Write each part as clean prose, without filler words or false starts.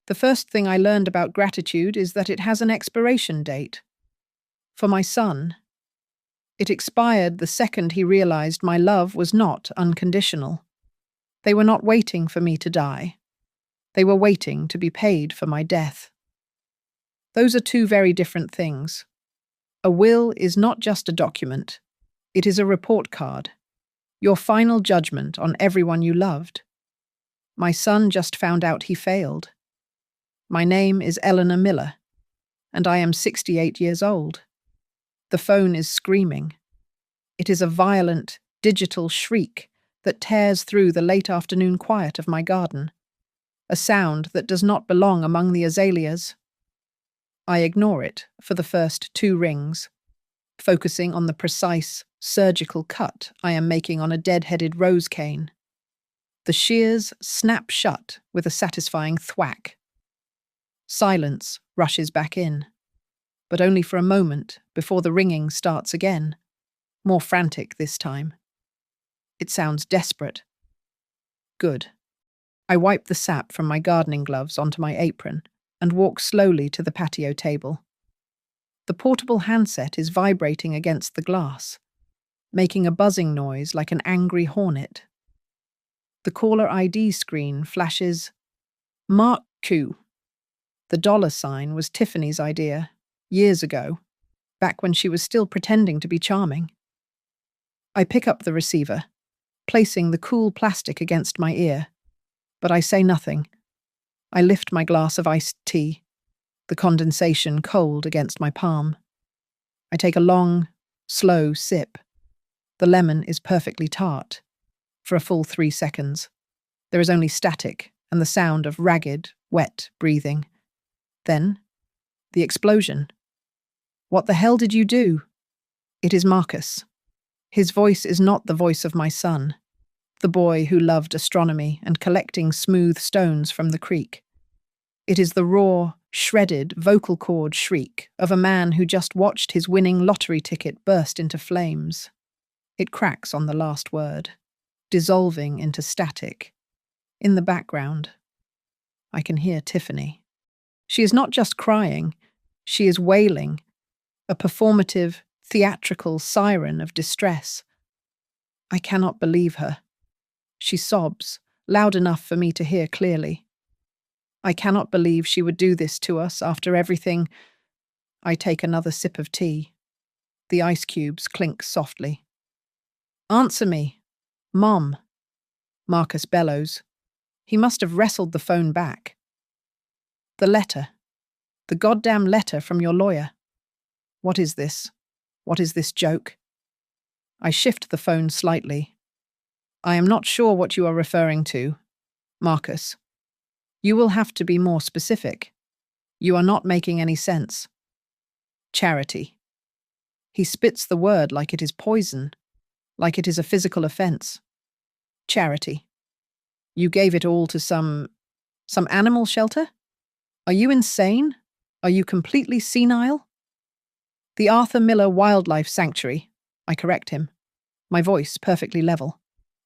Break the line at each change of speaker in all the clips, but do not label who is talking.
The first thing I learned about gratitude is that it has an expiration date. For my son, it expired the second he realized my love was not unconditional. They were not waiting for me to die. They were waiting to be paid for my death. Those are two very different things. A will is not just a document. It is a report card. Your final judgment on everyone you loved. My son just found out he failed. My name is Eleanor Miller, and I am 68 years old. The phone is screaming. It is a violent, digital shriek that tears through the late afternoon quiet of my garden, a sound that does not belong among the azaleas. I ignore it for the first 2 rings, focusing on the precise, surgical cut I am making on a dead-headed rose cane. The shears snap shut with a satisfying thwack. Silence rushes back in, but only for a moment before the ringing starts again, more frantic this time. It sounds desperate. Good. I wipe the sap from my gardening gloves onto my apron and walk slowly to the patio table. The portable handset is vibrating against the glass, making a buzzing noise like an angry hornet. The caller ID screen flashes Mark Q. The $sign was Tiffany's idea, years ago, back when she was still pretending to be charming. I pick up the receiver, placing the cool plastic against my ear, but I say nothing. I lift my glass of iced tea, the condensation cold against my palm. I take a long, slow sip. The lemon is perfectly tart. For a full 3 seconds. There is only static and the sound of ragged, wet breathing. Then, the explosion. What the hell did you do? It is Marcus. His voice is not the voice of my son, the boy who loved astronomy and collecting smooth stones from the creek. It is the raw, shredded vocal cord shriek of a man who just watched his winning lottery ticket burst into flames. It cracks on the last word, dissolving into static. In the background, I can hear Tiffany. She is not just crying, she is wailing, a performative, theatrical siren of distress. I cannot believe her. She sobs, loud enough for me to hear clearly. I cannot believe she would do this to us after everything. I take another sip of tea. The ice cubes clink softly. Answer me, Mom. Marcus bellows. He must have wrestled the phone back. The letter. The goddamn letter from your lawyer. What is this? What is this joke? I shift the phone slightly. I am not sure what you are referring to, Marcus. You will have to be more specific. You are not making any sense. Charity. He spits the word like it is poison, like it is a physical offense. Charity. You gave it all to some animal shelter? Are you insane? Are you completely senile? The Arthur Miller Wildlife Sanctuary, I correct him, my voice perfectly level,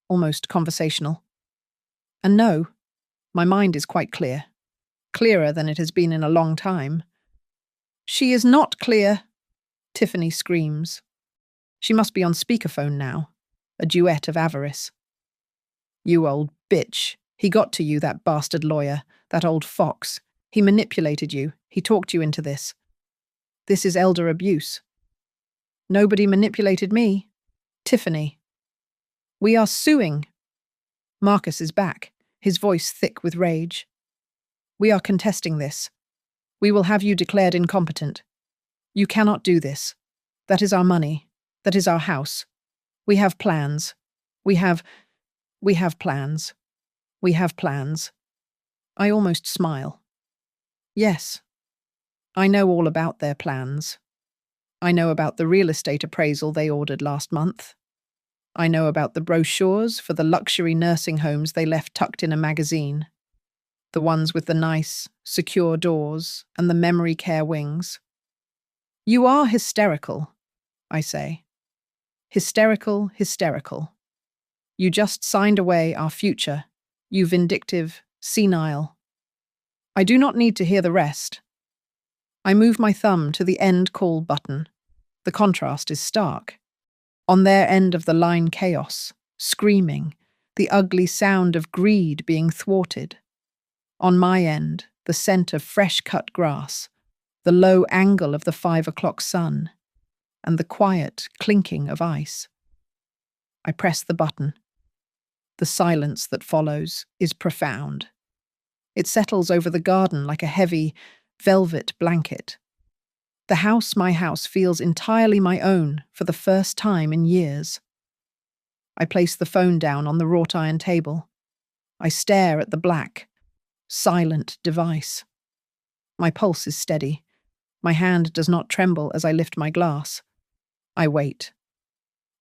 almost conversational. And no, my mind is quite clear, clearer than it has been in a long time. She is not clear, Tiffany screams. She must be on speakerphone now, a duet of avarice. You old bitch. He got to you, that bastard lawyer, that old fox. He manipulated you. He talked you into this. This is elder abuse. Nobody manipulated me. Tiffany. We are suing. Marcus is back, his voice thick with rage. We are contesting this. We will have you declared incompetent. You cannot do this. That is our money. That is our house. We have plans. We have plans. We have plans. I almost smile. Yes. I know all about their plans. I know about the real estate appraisal they ordered last month. I know about the brochures for the luxury nursing homes they left tucked in a magazine. The ones with the nice, secure doors and the memory care wings. You are hysterical, I say. Hysterical, hysterical. You just signed away our future, you vindictive, senile. I do not need to hear the rest. I move my thumb to the end call button. The contrast is stark. On their end of the line, chaos, screaming, the ugly sound of greed being thwarted. On my end, the scent of fresh-cut grass, the low angle of the 5 o'clock sun, and the quiet clinking of ice. I press the button. The silence that follows is profound. It settles over the garden like a heavy, velvet blanket. My house, feels entirely my own for the first time in years. I place the phone down on the wrought iron table. I stare at the black, silent device. My pulse is steady. My hand does not tremble as I lift my glass. I wait.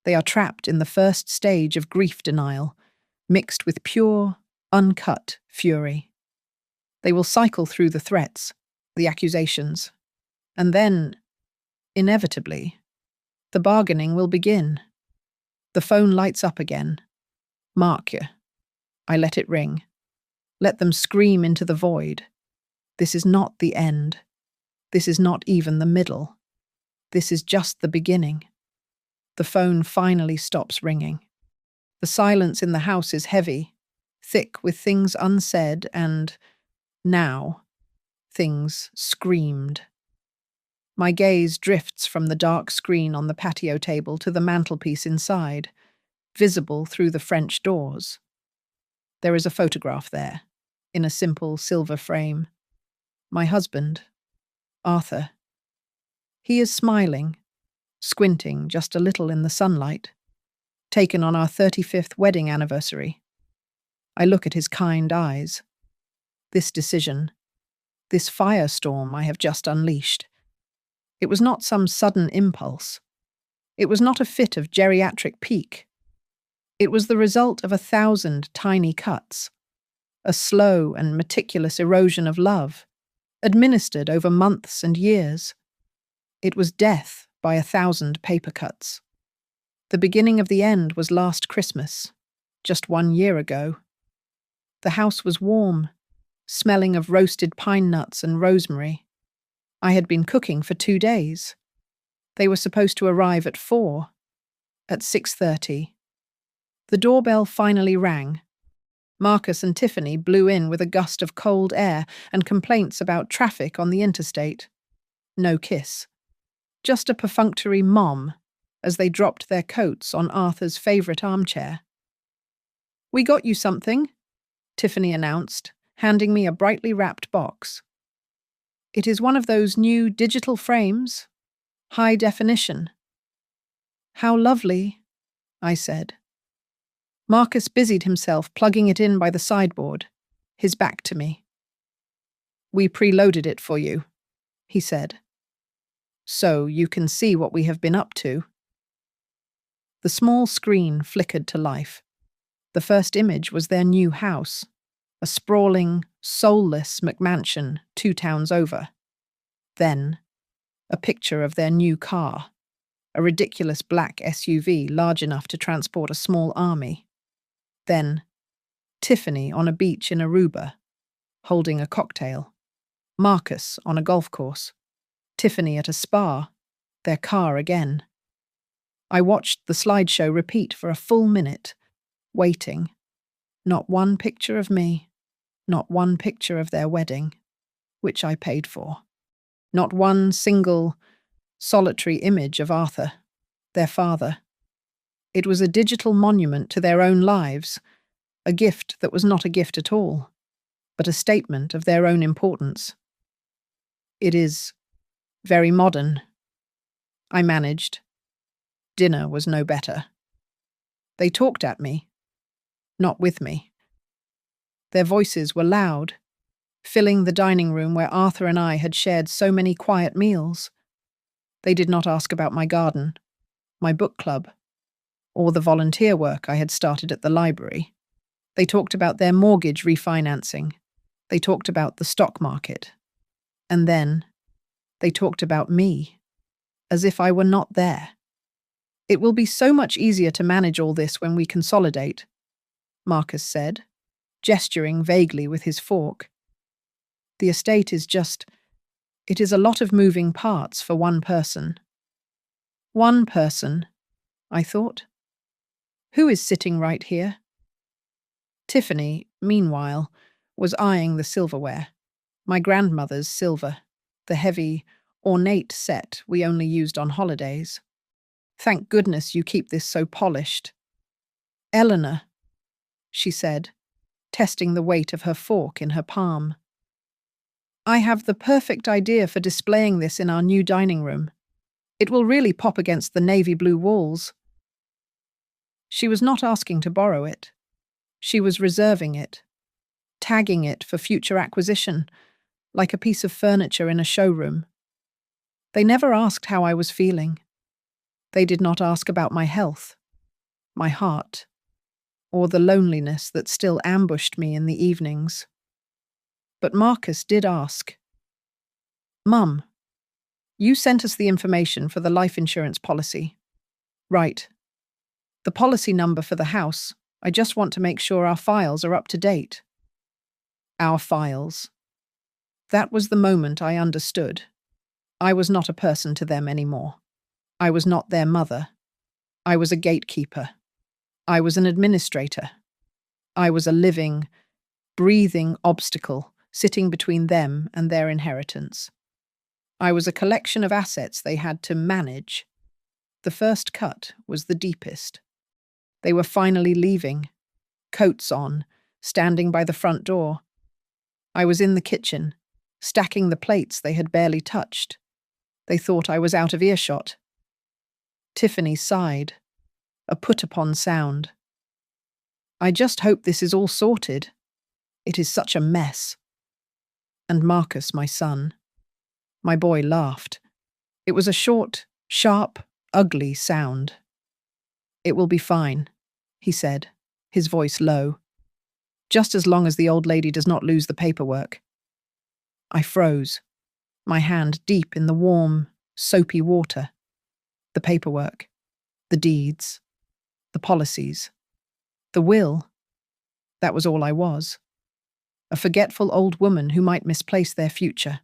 They are trapped in the first stage of grief denial, mixed with pure, uncut fury. They will cycle through the threats, the accusations, and then, inevitably, the bargaining will begin. The phone lights up again. Mark you. I let it ring. Let them scream into the void. This is not the end. This is not even the middle. This is just the beginning. The phone finally stops ringing. The silence in the house is heavy, thick with things unsaid and, now, things screamed. My gaze drifts from the dark screen on the patio table to the mantelpiece inside, visible through the French doors. There is a photograph there, in a simple silver frame. My husband, Arthur. He is smiling, squinting just a little in the sunlight, taken on our 35th wedding anniversary. I look at his kind eyes. This decision, this firestorm I have just unleashed. It was not some sudden impulse. It was not a fit of geriatric pique. It was the result of 1,000 tiny cuts, a slow and meticulous erosion of love, administered over months and years. It was death by 1,000 paper cuts. The beginning of the end was last Christmas, just 1 year ago. The house was warm, smelling of roasted pine nuts and rosemary. I had been cooking for 2 days. They were supposed to arrive at 4. At 6:30. The doorbell finally rang. Marcus and Tiffany blew in with a gust of cold air and complaints about traffic on the interstate. No kiss. Just a perfunctory mom as they dropped their coats on Arthur's favourite armchair. "We got you something," Tiffany announced, handing me a brightly wrapped box. "It is one of those new digital frames, high definition." "How lovely," I said. Marcus busied himself plugging it in by the sideboard, his back to me. "We preloaded it for you," he said. "So you can see what we have been up to." The small screen flickered to life. The first image was their new house, a sprawling, soulless McMansion 2 towns over. Then, a picture of their new car, a ridiculous black SUV large enough to transport a small army. Then, Tiffany on a beach in Aruba, holding a cocktail. Marcus on a golf course. Tiffany at a spa, their car again. I watched the slideshow repeat for a full minute, waiting. Not one picture of me, not one picture of their wedding, which I paid for. Not one single, solitary image of Arthur, their father. It was a digital monument to their own lives, a gift that was not a gift at all, but a statement of their own importance. "It is very modern," I managed. Dinner was no better. They talked at me, not with me. Their voices were loud, filling the dining room where Arthur and I had shared so many quiet meals. They did not ask about my garden, my book club, or the volunteer work I had started at the library. They talked about their mortgage refinancing. They talked about the stock market. And then, they talked about me, as if I were not there. "It will be so much easier to manage all this when we consolidate," Marcus said, gesturing vaguely with his fork. The estate is it is a lot of moving parts for one person. One person, I thought. Who is sitting right here? Tiffany, meanwhile, was eyeing the silverware. My grandmother's silver, the heavy, ornate set we only used on holidays. Thank goodness you keep this so polished. Eleanor, she said, testing the weight of her fork in her palm. I have the perfect idea for displaying this in our new dining room. It will really pop against the navy blue walls. She was not asking to borrow it. She was reserving it, tagging it for future acquisition, like a piece of furniture in a showroom. They never asked how I was feeling. They did not ask about my health, my heart, or the loneliness that still ambushed me in the evenings. But Marcus did ask. Mum, you sent us the information for the life insurance policy. Right. The policy number for the house. I just want to make sure our files are up to date. Our files. That was the moment I understood. I was not a person to them anymore. I was not their mother. I was a gatekeeper. I was an administrator. I was a living, breathing obstacle sitting between them and their inheritance. I was a collection of assets they had to manage. The first cut was the deepest. They were finally leaving, coats on, standing by the front door. I was in the kitchen, stacking the plates they had barely touched. They thought I was out of earshot. Tiffany sighed, a put-upon sound. I just hope this is all sorted. It is such a mess. And Marcus, my son. My boy laughed. It was a short, sharp, ugly sound. It will be fine, he said, his voice low. Just as long as the old lady does not lose the paperwork. I froze, my hand deep in the warm, soapy water. The paperwork, the deeds, the policies, the will. That was all I was. A forgetful old woman who might misplace their future.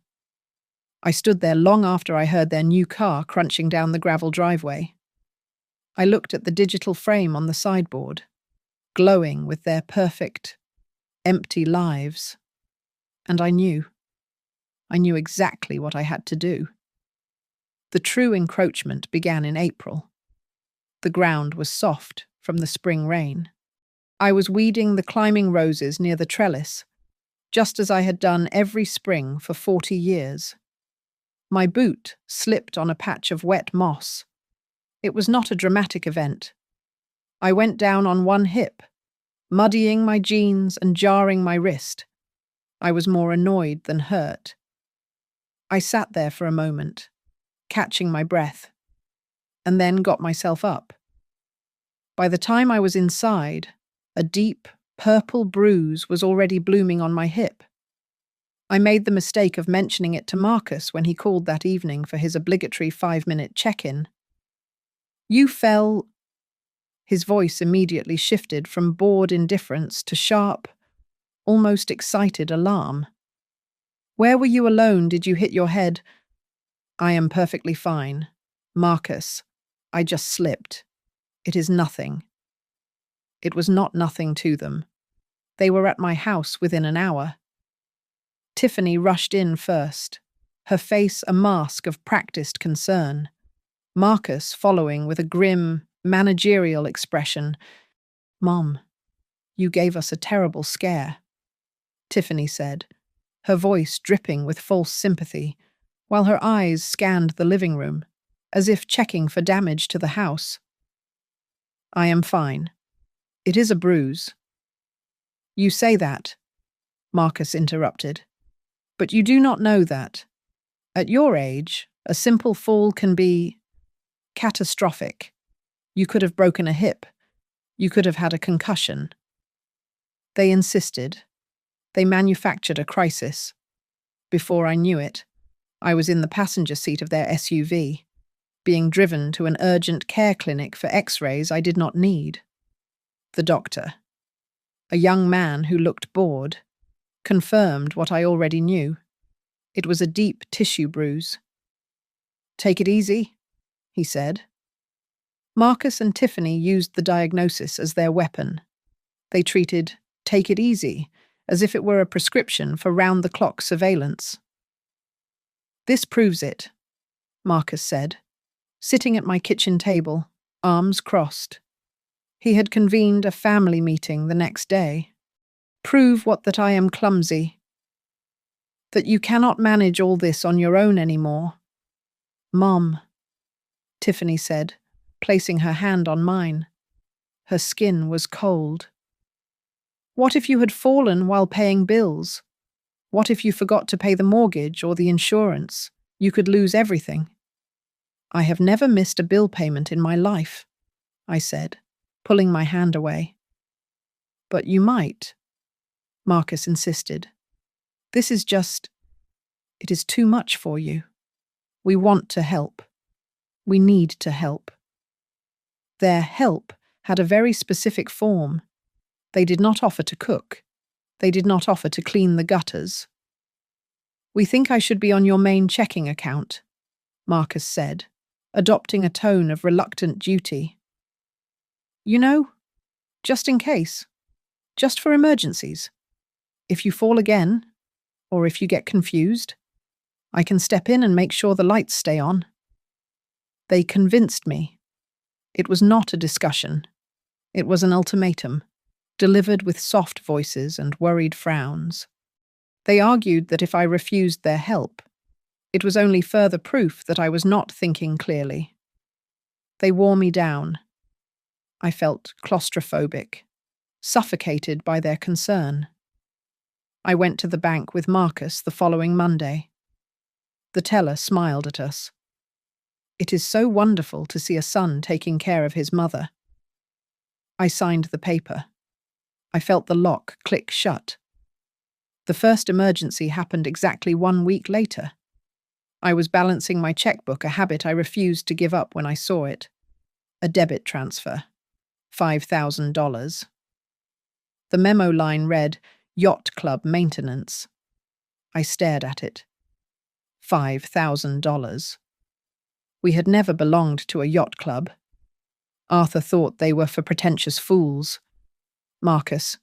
I stood there long after I heard their new car crunching down the gravel driveway. I looked at the digital frame on the sideboard, glowing with their perfect, empty lives. And I knew exactly what I had to do. The true encroachment began in April. The ground was soft from the spring rain. I was weeding the climbing roses near the trellis, just as I had done every spring for 40 years. My boot slipped on a patch of wet moss. It was not a dramatic event. I went down on one hip, muddying my jeans and jarring my wrist. I was more annoyed than hurt. I sat there for a moment, catching my breath, and then got myself up. By the time I was inside, a deep, purple bruise was already blooming on my hip. I made the mistake of mentioning it to Marcus when he called that evening for his obligatory 5-minute check-in. You fell. His voice immediately shifted from bored indifference to sharp, almost excited alarm. Where were you alone? Did you hit your head? I am perfectly fine. Marcus, I just slipped. It is nothing. It was not nothing to them. They were at my house within an hour. Tiffany rushed in first, her face a mask of practiced concern. Marcus following with a grim, managerial expression. Mom, you gave us a terrible scare, Tiffany said, her voice dripping with false sympathy, while her eyes scanned the living room, as if checking for damage to the house. I am fine. It is a bruise. You say that, Marcus interrupted, but you do not know that. At your age, a simple fall can be catastrophic. You could have broken a hip. You could have had a concussion. They insisted. They manufactured a crisis. Before I knew it, I was in the passenger seat of their SUV, being driven to an urgent care clinic for X-rays I did not need. The doctor, a young man who looked bored, confirmed what I already knew. It was a deep tissue bruise. "Take it easy," he said. Marcus and Tiffany used the diagnosis as their weapon. They treated "take it easy" as if it were a prescription for round-the-clock surveillance. "This proves it," Marcus said, sitting at my kitchen table, arms crossed. He had convened a family meeting the next day. "Prove what that I am clumsy. That you cannot manage all this on your own anymore." "Mom," Tiffany said, placing her hand on mine. Her skin was cold. "What if you had fallen while paying bills? What if you forgot to pay the mortgage or the insurance? You could lose everything." "I have never missed a bill payment in my life," I said, pulling my hand away. "But you might," Marcus insisted. "This is just... it is too much for you. We want to help. We need to help." Their help had a very specific form. They did not offer to cook. They did not offer to clean the gutters. "We think I should be on your main checking account," Marcus said, adopting a tone of reluctant duty. "You know, just in case. Just for emergencies. If you fall again, or if you get confused, I can step in and make sure the lights stay on." They convinced me. It was not a discussion. It was an ultimatum, delivered with soft voices and worried frowns. They argued that if I refused their help, it was only further proof that I was not thinking clearly. They wore me down. I felt claustrophobic, suffocated by their concern. I went to the bank with Marcus the following Monday. The teller smiled at us. "It is so wonderful to see a son taking care of his mother." I signed the paper. I felt the lock click shut. The first emergency happened exactly 1 week later. I was balancing my checkbook, a habit I refused to give up when I saw it. A debit transfer. $5,000. The memo line read, "Yacht Club Maintenance." I stared at it. $5,000. We had never belonged to a yacht club. Arthur thought they were for pretentious fools. Marcus,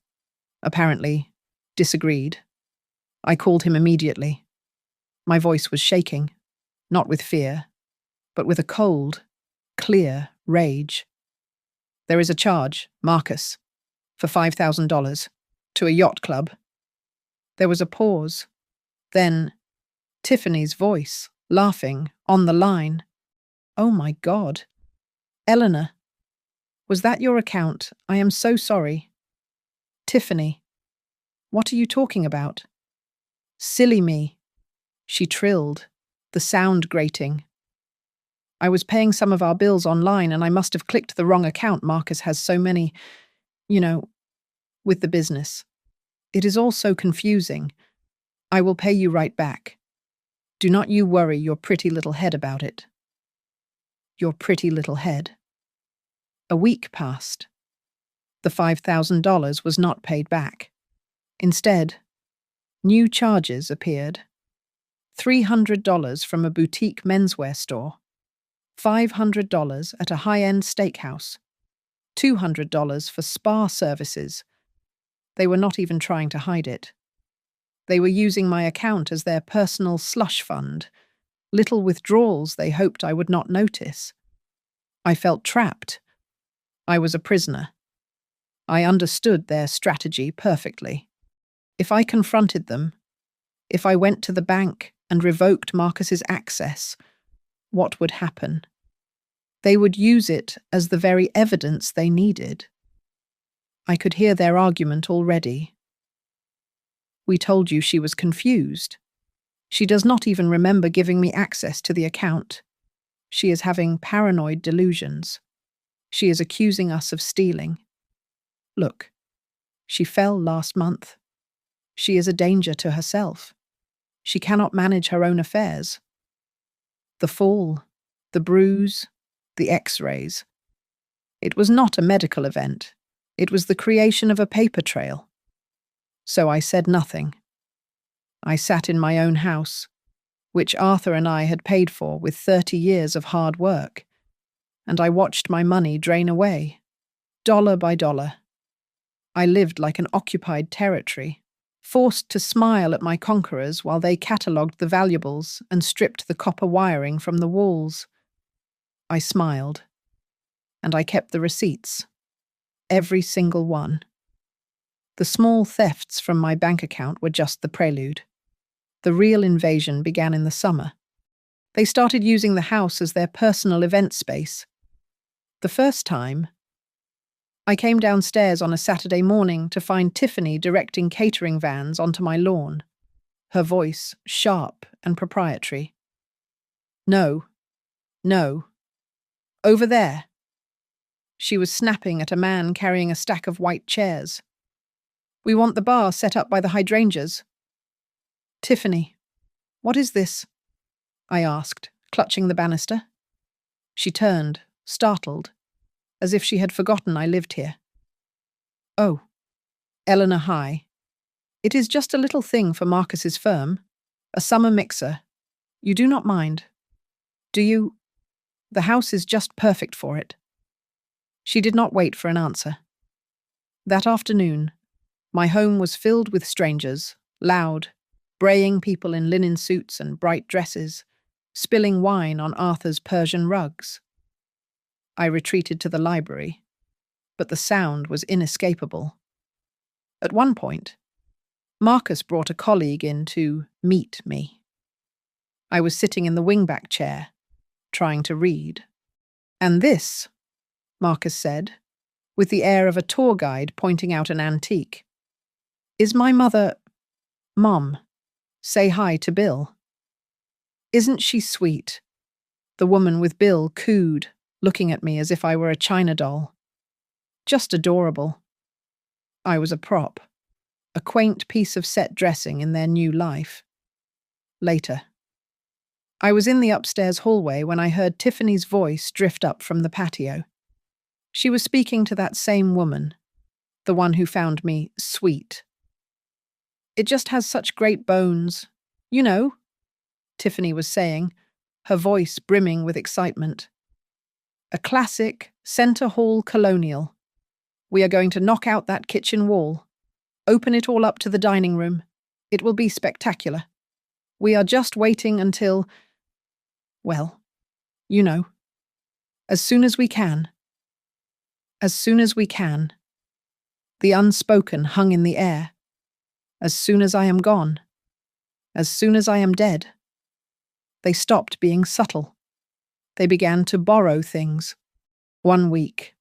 apparently, disagreed. I called him immediately. My voice was shaking, not with fear, but with a cold, clear rage. "There is a charge, Marcus, for $5,000, to a yacht club." There was a pause. Then, Tiffany's voice, laughing, on the line. "Oh my God. Eleanor, was that your account? I am so sorry." "Tiffany, what are you talking about?" "Silly me," she trilled, the sound grating. "I was paying some of our bills online and I must have clicked the wrong account. Marcus has so many, with the business. It is all so confusing. I will pay you right back. Do not you worry your pretty little head about it." Your pretty little head. A week passed. The $5,000 was not paid back. Instead, new charges appeared. $300 from a boutique menswear store, $500 at a high-end steakhouse, $200 for spa services. They were not even trying to hide it. They were using my account as their personal slush fund, little withdrawals they hoped I would not notice. I felt trapped. I was a prisoner. I understood their strategy perfectly. If I confronted them, if I went to the bank and revoked Marcus's access, what would happen? They would use it as the very evidence they needed. I could hear their argument already. "We told you she was confused. She does not even remember giving me access to the account. She is having paranoid delusions. She is accusing us of stealing. Look, she fell last month. She is a danger to herself. She cannot manage her own affairs. The fall, the bruise, the X-rays. It was not a medical event. It was the creation of a paper trail." So I said nothing. I sat in my own house, which Arthur and I had paid for with 30 years of hard work, and I watched my money drain away, dollar by dollar. I lived like an occupied territory, forced to smile at my conquerors while they catalogued the valuables and stripped the copper wiring from the walls. I smiled, and I kept the receipts, every single one. The small thefts from my bank account were just the prelude. The real invasion began in the summer. They started using the house as their personal event space. The first time, I came downstairs on a Saturday morning to find Tiffany directing catering vans onto my lawn, her voice sharp and proprietary. No, no, over there. She was snapping at a man carrying a stack of white chairs. We want the bar set up by the hydrangeas. Tiffany, what is this? I asked, clutching the banister. She turned, startled, as if she had forgotten I lived here. Oh, Eleanor, hi. It is just a little thing for Marcus's firm, a summer mixer. You do not mind, do you? The house is just perfect for it. She did not wait for an answer. That afternoon, my home was filled with strangers, loud, braying people in linen suits and bright dresses, spilling wine on Arthur's Persian rugs. I retreated to the library, but the sound was inescapable. At one point, Marcus brought a colleague in to meet me. I was sitting in the wingback chair, trying to read. And this, Marcus said, with the air of a tour guide pointing out an antique, is my mother, Mom. Say hi to Bill. Isn't she sweet? The woman with Bill cooed, looking at me as if I were a china doll. Just adorable. I was a prop, a quaint piece of set dressing in their new life. Later. I was in the upstairs hallway when I heard Tiffany's voice drift up from the patio. She was speaking to that same woman, the one who found me sweet. It just has such great bones, you know, Tiffany was saying, her voice brimming with excitement. A classic, centre hall colonial. We are going to knock out that kitchen wall, open it all up to the dining room. It will be spectacular. We are just waiting until, well, you know, as soon as we can. As soon as we can. The unspoken hung in the air. As soon as I am gone. As soon as I am dead. They stopped being subtle. They began to borrow things. 1 week.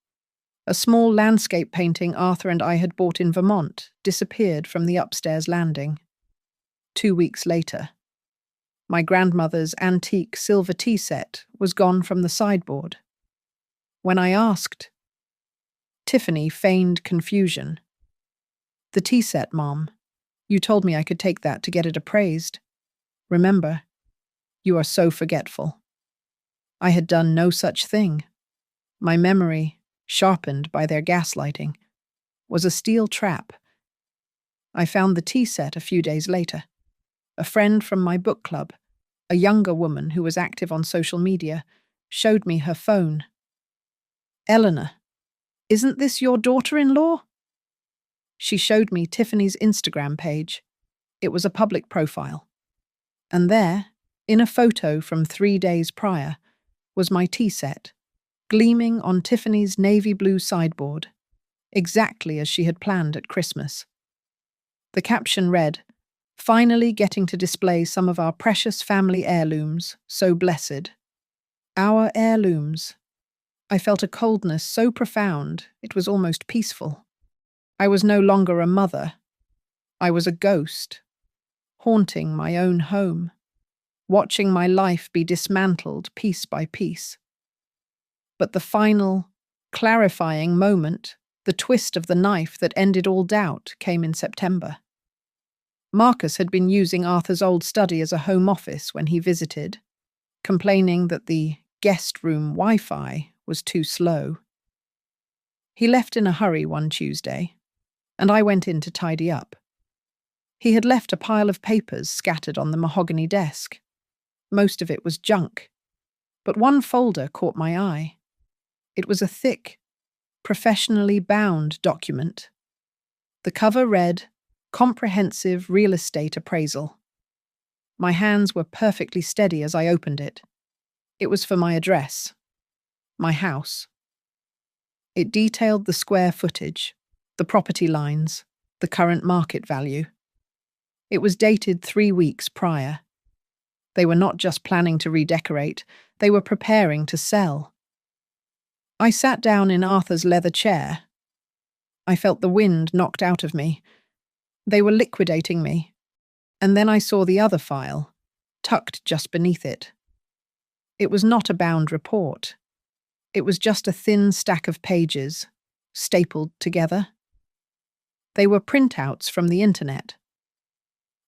A small landscape painting Arthur and I had bought in Vermont disappeared from the upstairs landing. 2 weeks later, my grandmother's antique silver tea set was gone from the sideboard. When I asked, Tiffany feigned confusion. The tea set, Mom. You told me I could take that to get it appraised. Remember, you are so forgetful. I had done no such thing. My memory, sharpened by their gaslighting, was a steel trap. I found the tea set a few days later. A friend from my book club, a younger woman who was active on social media, showed me her phone. Eleanor, isn't this your daughter-in-law? She showed me Tiffany's Instagram page. It was a public profile. And there, in a photo from 3 days prior, was my tea set, gleaming on Tiffany's navy blue sideboard, exactly as she had planned at Christmas. The caption read, "Finally getting to display some of our precious family heirlooms, so blessed." Our heirlooms. I felt a coldness so profound, it was almost peaceful. I was no longer a mother. I was a ghost, haunting my own home, watching my life be dismantled piece by piece. But the final, clarifying moment, the twist of the knife that ended all doubt, came in September. Marcus had been using Arthur's old study as a home office when he visited, complaining that the guest room Wi-Fi was too slow. He left in a hurry one Tuesday, and I went in to tidy up. He had left a pile of papers scattered on the mahogany desk. Most of it was junk, but one folder caught my eye. It was a thick, professionally bound document. The cover read, "Comprehensive Real Estate Appraisal." My hands were perfectly steady as I opened it. It was for my address, my house. It detailed the square footage, the property lines, the current market value. It was dated 3 weeks prior. They were not just planning to redecorate, they were preparing to sell. I sat down in Arthur's leather chair. I felt the wind knocked out of me. They were liquidating me. And then I saw the other file, tucked just beneath it. It was not a bound report. It was just a thin stack of pages, stapled together. They were printouts from the internet.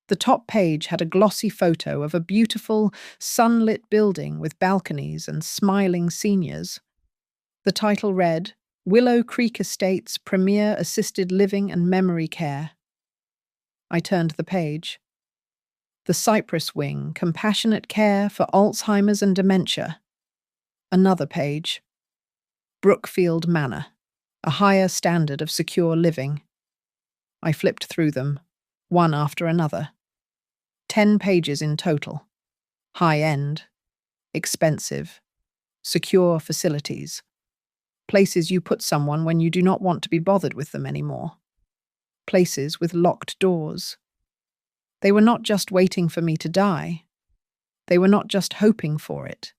The top page had a glossy photo of a beautiful, sunlit building with balconies and smiling seniors. The title read, "Willow Creek Estates Premier Assisted Living and Memory Care." I turned the page. The Cypress Wing, Compassionate Care for Alzheimer's and Dementia. Another page. Brookfield Manor, a higher standard of secure living. I flipped through them, one after another. 10 pages in total. High-end, expensive, secure facilities. Places you put someone when you do not want to be bothered with them anymore. Places with locked doors. They were not just waiting for me to die. They were not just hoping for it.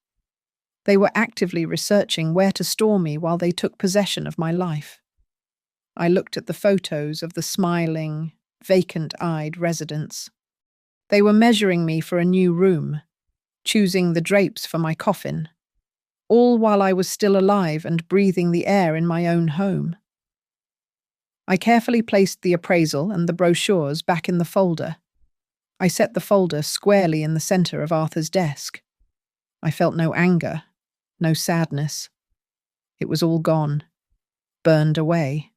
They were actively researching where to store me while they took possession of my life. I looked at the photos of the smiling, vacant-eyed residents. They were measuring me for a new room, choosing the drapes for my coffin, all while I was still alive and breathing the air in my own home. I carefully placed the appraisal and the brochures back in the folder. I set the folder squarely in the center of Arthur's desk. I felt no anger, no sadness. It was all gone, burned away.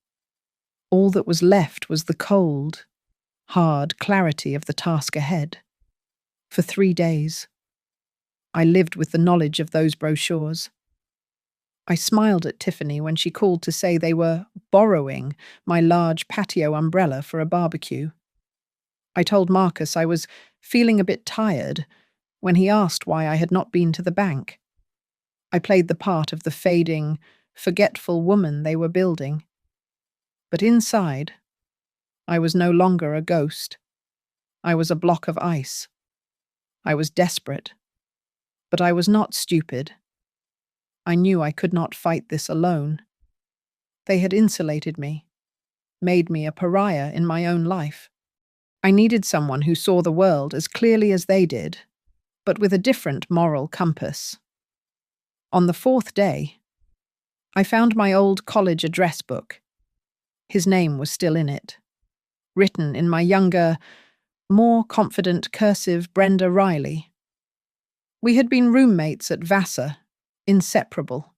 All that was left was the cold, hard clarity of the task ahead. For 3 days, I lived with the knowledge of those brochures. I smiled at Tiffany when she called to say they were borrowing my large patio umbrella for a barbecue. I told Marcus I was feeling a bit tired when he asked why I had not been to the bank. I played the part of the fading, forgetful woman they were building. But inside, I was no longer a ghost. I was a block of ice. I was desperate. But I was not stupid. I knew I could not fight this alone. They had insulated me, made me a pariah in my own life. I needed someone who saw the world as clearly as they did, but with a different moral compass. On the 4th day, I found my old college address book. His name was still in it, written in my younger, more confident cursive Brenda Riley. We had been roommates at Vassar, inseparable,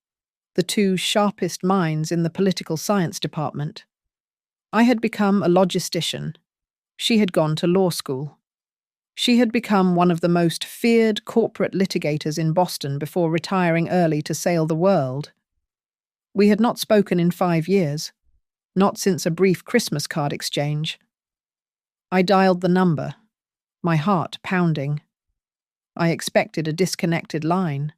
the two sharpest minds in the political science department. I had become a logistician. She had gone to law school. She had become one of the most feared corporate litigators in Boston before retiring early to sail the world. We had not spoken in 5 years, not since a brief Christmas card exchange. I dialed the number, my heart pounding. I expected a disconnected line.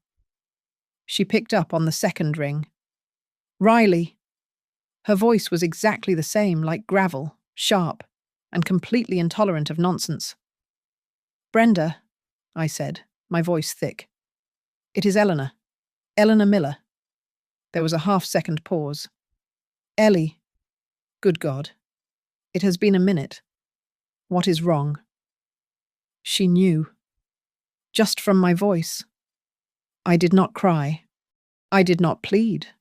She picked up on the second ring. "Riley." Her voice was exactly the same, like gravel, sharp, and completely intolerant of nonsense. "Brenda," I said, my voice thick. "It is Eleanor. Eleanor Miller." There was a half-second pause. "Ellie. Good God. It has been a minute. What is wrong?" She knew. Just from my voice. I did not cry. I did not plead.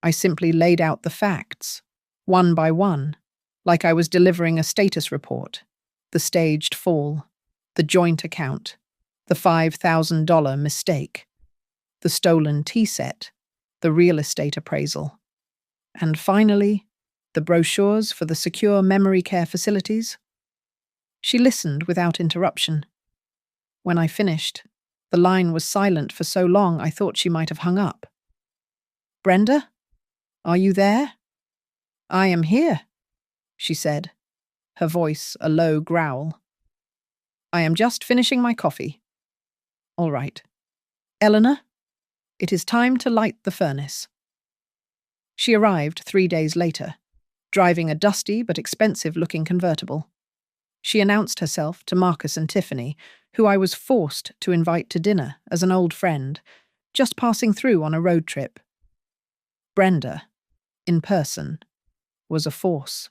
I simply laid out the facts, one by one, like I was delivering a status report. The staged fall, the joint account, the $5,000 mistake, the stolen tea set, the real estate appraisal, and finally, the brochures for the secure memory care facilities. She listened without interruption. When I finished, The line was silent for so long I thought she might have hung up. "Brenda? Are you there?" "I am here," she said, her voice a low growl. "I am just finishing my coffee." "All right. Eleanor, it is time to light the furnace." She arrived 3 days later, driving a dusty but expensive-looking convertible. She announced herself to Marcus and Tiffany, who I was forced to invite to dinner as an old friend, just passing through on a road trip. Brenda, in person, was a force.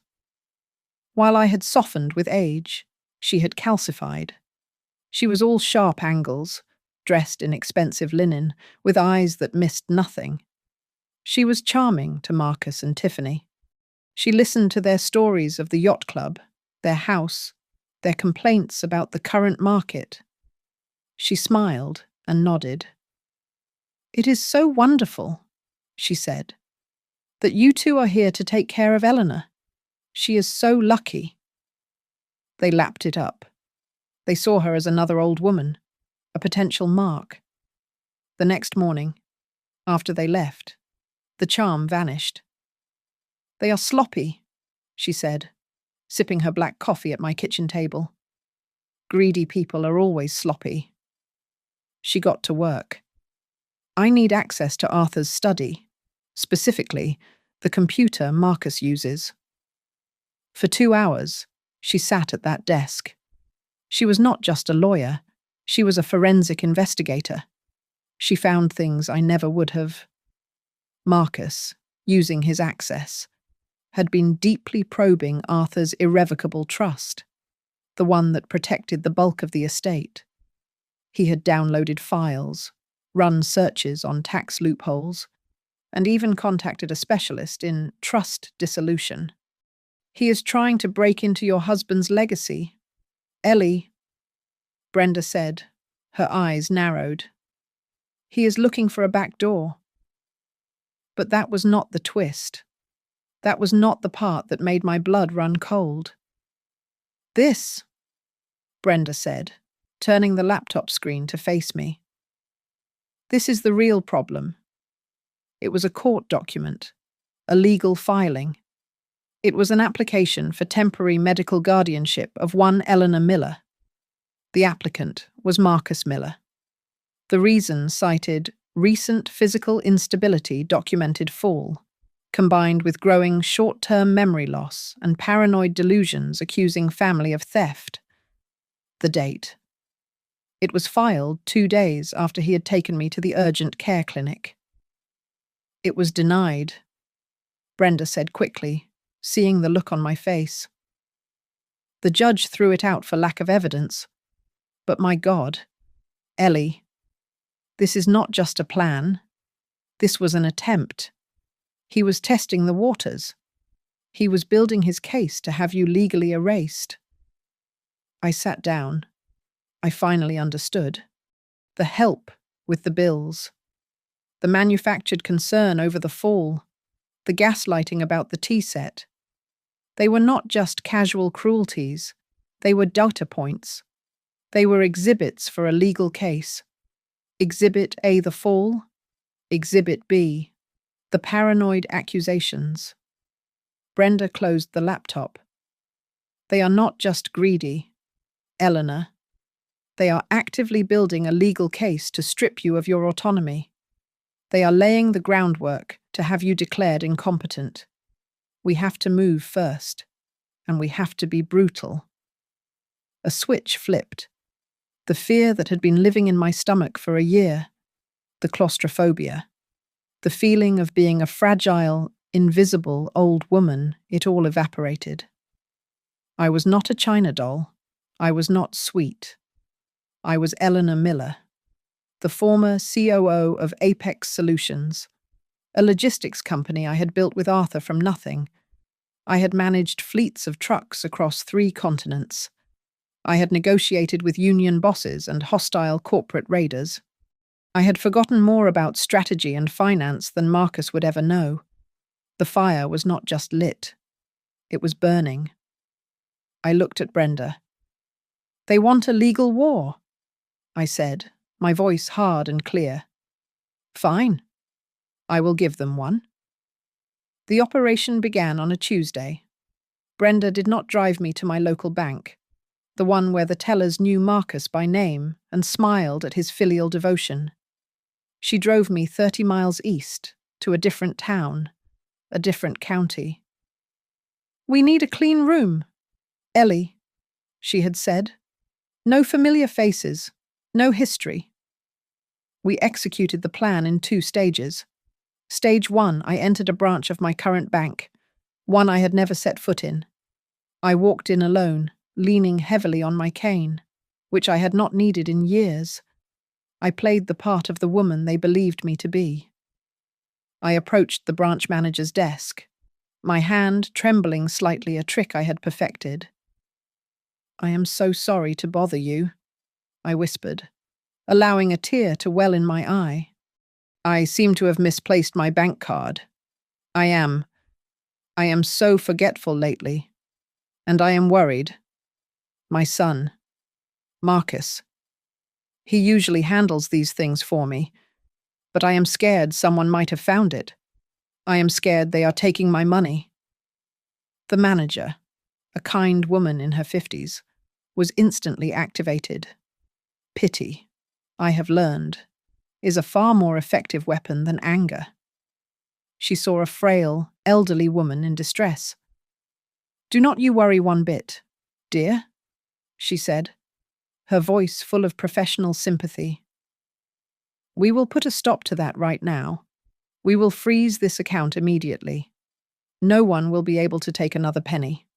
While I had softened with age, she had calcified. She was all sharp angles, dressed in expensive linen, with eyes that missed nothing. She was charming to Marcus and Tiffany. She listened to their stories of the yacht club, their house, their complaints about the current market. She smiled and nodded. "It is so wonderful," she said, "that you two are here to take care of Eleanor. She is so lucky." They lapped it up. They saw her as another old woman, a potential mark. The next morning, after they left, the charm vanished. "They are sloppy," she said, sipping her black coffee at my kitchen table. "Greedy people are always sloppy." She got to work. "I need access to Arthur's study, specifically the computer Marcus uses." For 2 hours, she sat at that desk. She was not just a lawyer, she was a forensic investigator. She found things I never would have. Marcus, using his access, had been deeply probing Arthur's irrevocable trust, the one that protected the bulk of the estate. He had downloaded files, run searches on tax loopholes, and even contacted a specialist in trust dissolution. "He is trying to break into your husband's legacy. Ellie," Brenda said, her eyes narrowed. "He is looking for a back door." But that was not the twist. That was not the part that made my blood run cold. "This," Brenda said, turning the laptop screen to face me. "This is the real problem." It was a court document, a legal filing. It was an application for temporary medical guardianship of one Eleanor Miller. The applicant was Marcus Miller. The reason cited recent physical instability documented fall, combined with growing short-term memory loss and paranoid delusions accusing family of theft. The date. It was filed 2 days after he had taken me to the urgent care clinic. "It was denied," Brenda said quickly, seeing the look on my face. "The judge threw it out for lack of evidence. But my God, Ellie, this is not just a plan. This was an attempt. He was testing the waters. He was building his case to have you legally erased." I sat down. I finally understood. The help with the bills. The manufactured concern over the fall. The gaslighting about the tea set. They were not just casual cruelties. They were data points. They were exhibits for a legal case. Exhibit A, the fall. Exhibit B, the paranoid accusations. Brenda closed the laptop. "They are not just greedy, Eleanor. They are actively building a legal case to strip you of your autonomy. They are laying the groundwork to have you declared incompetent. We have to move first, and we have to be brutal." A switch flipped. The fear that had been living in my stomach for a year, the claustrophobia, the feeling of being a fragile, invisible old woman, it all evaporated. I was not a China doll. I was not sweet. I was Eleanor Miller, the former COO of Apex Solutions, a logistics company I had built with Arthur from nothing. I had managed fleets of trucks across 3 continents. I had negotiated with union bosses and hostile corporate raiders. I had forgotten more about strategy and finance than Marcus would ever know. The fire was not just lit. It was burning. I looked at Brenda. "They want a legal war," I said, my voice hard and clear. Fine. I will give them one. The operation began on a Tuesday. Brenda did not drive me to my local bank, the one where the tellers knew Marcus by name and smiled at his filial devotion. She drove me 30 miles east, to a different town, a different county. "We need a clean room, Ellie," she had said. "No familiar faces, no history." We executed the plan in 2 stages. Stage 1, I entered a branch of my current bank, one I had never set foot in. I walked in alone, leaning heavily on my cane, which I had not needed in years. I played the part of the woman they believed me to be. I approached the branch manager's desk, my hand trembling slightly, a trick I had perfected. "I am so sorry to bother you," I whispered, allowing a tear to well in my eye. "I seem to have misplaced my bank card. I am so forgetful lately, and I am worried. My son, Marcus. He usually handles these things for me, but I am scared someone might have found it. I am scared they are taking my money." The manager, a kind woman in her 50s, was instantly activated. Pity, I have learned, is a far more effective weapon than anger. She saw a frail, elderly woman in distress. "Do not you worry one bit, dear," she said, her voice full of professional sympathy. "We will put a stop to that right now. We will freeze this account immediately. No one will be able to take another penny."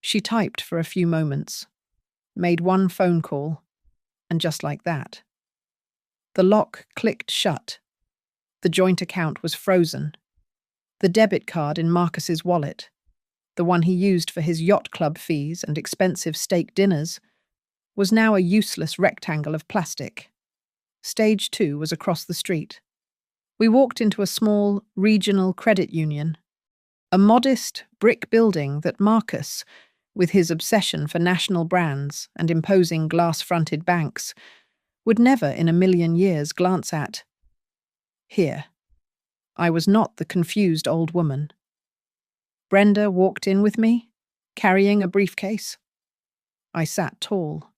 She typed for a few moments, made one phone call, and just like that, the lock clicked shut. The joint account was frozen. The debit card in Marcus's wallet, the one he used for his yacht club fees and expensive steak dinners, was now a useless rectangle of plastic. Stage 2 was across the street. We walked into a small, regional credit union, a modest brick building that Marcus, with his obsession for national brands and imposing glass-fronted banks, would never in a million years glance at. Here, I was not the confused old woman. Brenda walked in with me, carrying a briefcase. I sat tall.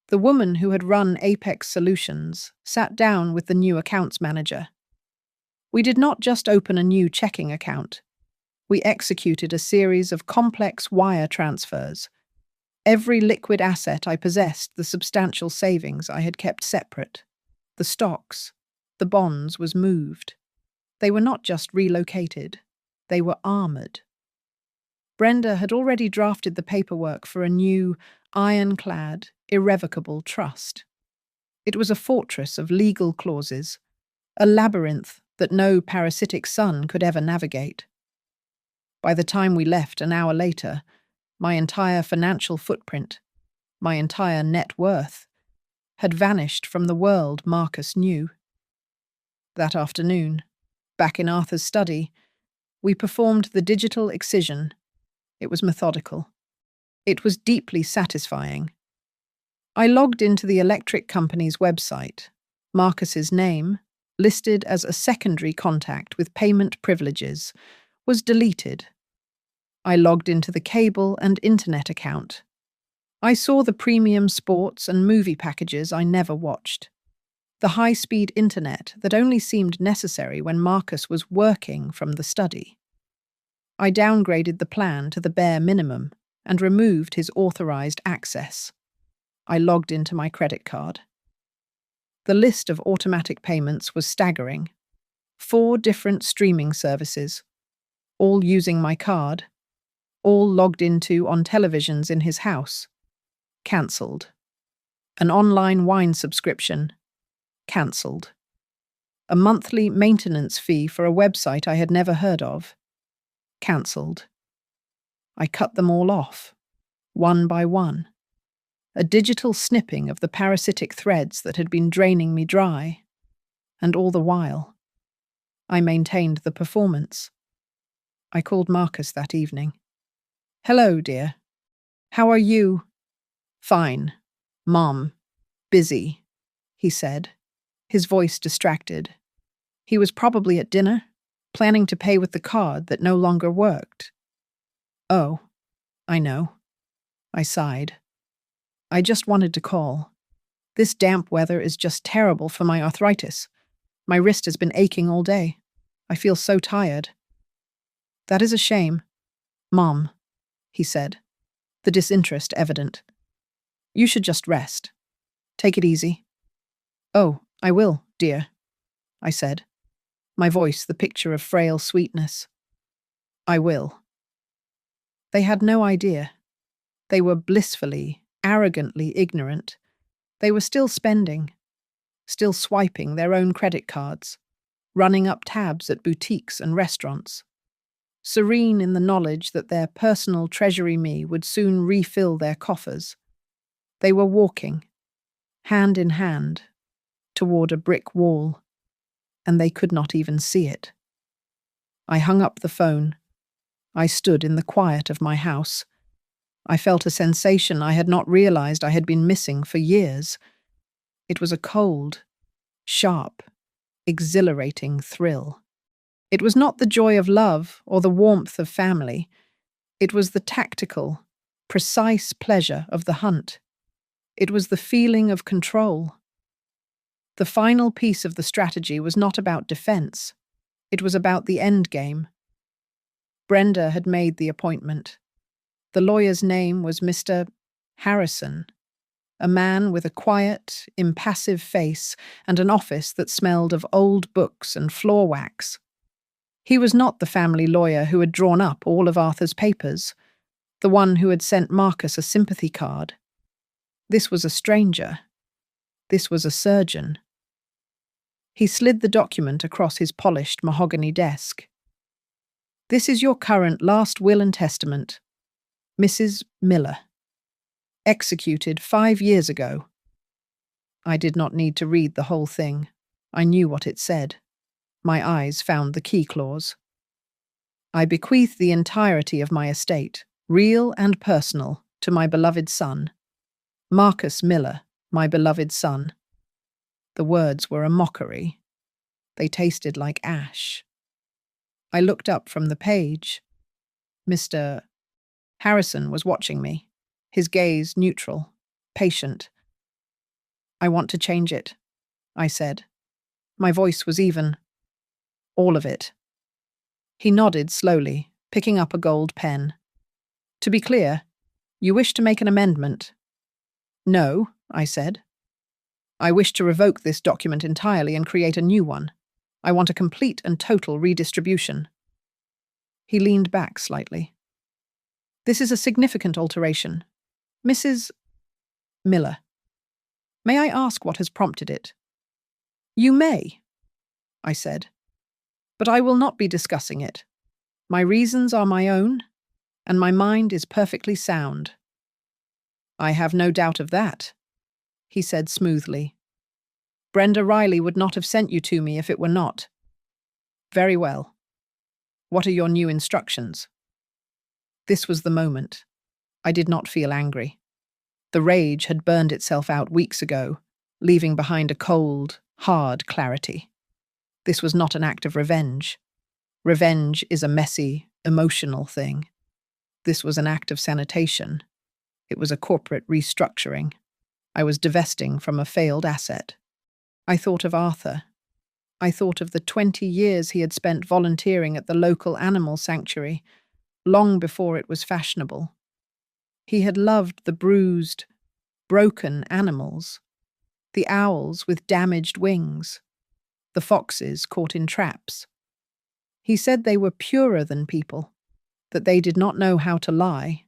The woman who had run Apex Solutions sat down with the new accounts manager. We did not just open a new checking account. We executed a series of complex wire transfers. Every liquid asset I possessed, the substantial savings I had kept separate, the stocks, the bonds, was moved. They were not just relocated, they were armored. Brenda had already drafted the paperwork for a new, ironclad, irrevocable trust. It was a fortress of legal clauses, a labyrinth that no parasitic son could ever navigate. By the time we left an hour later, my entire financial footprint, my entire net worth, had vanished from the world Marcus knew. That afternoon, back in Arthur's study, we performed the digital excision. It was methodical. It was deeply satisfying. I logged into the electric company's website. Marcus's name, listed as a secondary contact with payment privileges, was deleted. I logged into the cable and internet account. I saw the premium sports and movie packages I never watched. The high-speed internet that only seemed necessary when Marcus was working from the study. I downgraded the plan to the bare minimum and removed his authorized access. I logged into my credit card. The list of automatic payments was staggering. 4 different streaming services, all using my card, all logged into on televisions in his house. Cancelled. An online wine subscription. Cancelled. A monthly maintenance fee for a website I had never heard of. Cancelled. I cut them all off, one by one. A digital snipping of the parasitic threads that had been draining me dry. And all the while, I maintained the performance. I called Marcus that evening. "Hello, dear. How are you?" "Fine. Mom. Busy. he said, his voice distracted. He was probably at dinner, planning to pay with the card that no longer worked. Oh, I know. I sighed. I just wanted to call. This damp weather is just terrible for my arthritis. My wrist has been aching all day. I feel so tired. That is a shame. Mom, he said, the disinterest evident. You should just rest. Take it easy. Oh, I will, dear, I said, my voice the picture of frail sweetness. I will. They had no idea. They were blissfully, arrogantly ignorant. They were still spending, still swiping their own credit cards, running up tabs at boutiques and restaurants, serene in the knowledge that their personal treasury me would soon refill their coffers. They were walking, hand in hand, toward a brick wall, and they could not even see it. I hung up the phone. I stood in the quiet of my house. I felt a sensation I had not realized I had been missing for years. It was a cold, sharp, exhilarating thrill. It was not the joy of love or the warmth of family. It was the tactical, precise pleasure of the hunt. It was the feeling of control. The final piece of the strategy was not about defense. It was about the end game. Brenda had made the appointment. The lawyer's name was Mr. Harrison, a man with a quiet, impassive face and an office that smelled of old books and floor wax. He was not the family lawyer who had drawn up all of Arthur's papers, the one who had sent Marcus a sympathy card. This was a stranger. This was a surgeon. He slid the document across his polished mahogany desk. This is your current last will and testament. Mrs. Miller. Executed 5 years ago. I did not need to read the whole thing. I knew what it said. My eyes found the key clause. I bequeath the entirety of my estate, real and personal, to my beloved son. Marcus Miller, my beloved son. The words were a mockery. They tasted like ash. I looked up from the page. Mr. Harrison was watching me, his gaze neutral, patient. I want to change it, I said. My voice was even. All of it. He nodded slowly, picking up a gold pen. To be clear, you wish to make an amendment? No, I said. I wish to revoke this document entirely and create a new one. I want a complete and total redistribution. He leaned back slightly. This is a significant alteration. Mrs. Miller. May I ask what has prompted it? You may, I said. But I will not be discussing it. My reasons are my own, and my mind is perfectly sound. I have no doubt of that, he said smoothly. Brenda Riley would not have sent you to me if it were not. Very well. What are your new instructions? This was the moment. I did not feel angry. The rage had burned itself out weeks ago, leaving behind a cold, hard clarity. This was not an act of revenge. Revenge is a messy, emotional thing. This was an act of sanitation. It was a corporate restructuring. I was divesting from a failed asset. I thought of Arthur. I thought of the 20 years he had spent volunteering at the local animal sanctuary, long before it was fashionable. He had loved the bruised, broken animals, the owls with damaged wings, the foxes caught in traps. He said they were purer than people, that they did not know how to lie.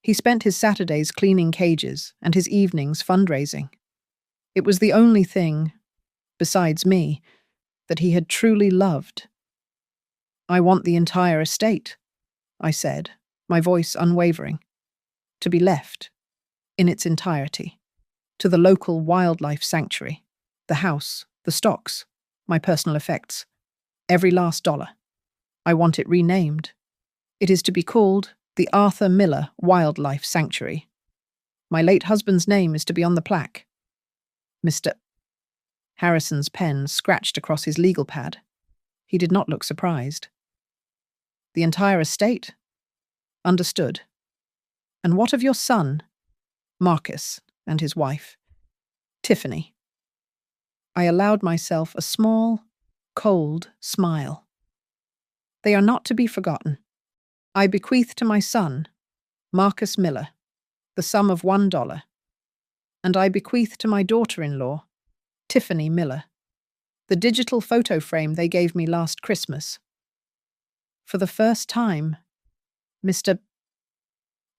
He spent his Saturdays cleaning cages and his evenings fundraising. It was the only thing, besides me, that he had truly loved. I want the entire estate, I said, my voice unwavering, to be left, in its entirety, to the local wildlife sanctuary, the house, the stocks, my personal effects, every last dollar. I want it renamed. It is to be called the Arthur Miller Wildlife Sanctuary. My late husband's name is to be on the plaque. Mr. Harrison's pen scratched across his legal pad. He did not look surprised. The entire estate? Understood. And what of your son, Marcus, and his wife, Tiffany? I allowed myself a small, cold smile. They are not to be forgotten. I bequeath to my son, Marcus Miller, the sum of $1, and I bequeath to my daughter-in-law, Tiffany Miller, the digital photo frame they gave me last Christmas. For the first time, Mr.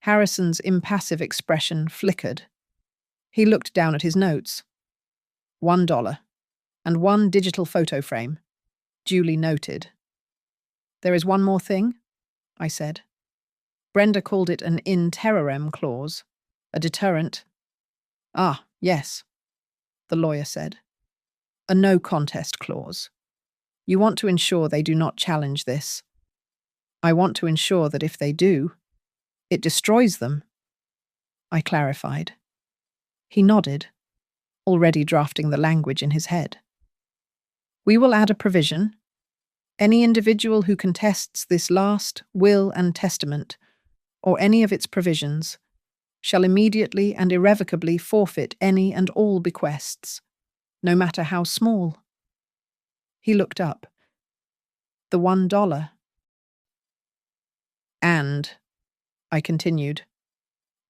Harrison's impassive expression flickered. He looked down at his notes. $1 and one digital photo frame, duly noted. There is one more thing, I said. Brenda called it an in terrorem clause, a deterrent. Ah, yes, the lawyer said. A no contest clause. You want to ensure they do not challenge this. I want to ensure that if they do, it destroys them. I clarified. He nodded, already drafting the language in his head. We will add a provision. Any individual who contests this last will and testament, or any of its provisions, shall immediately and irrevocably forfeit any and all bequests, no matter how small. He looked up. The $1. And, I continued,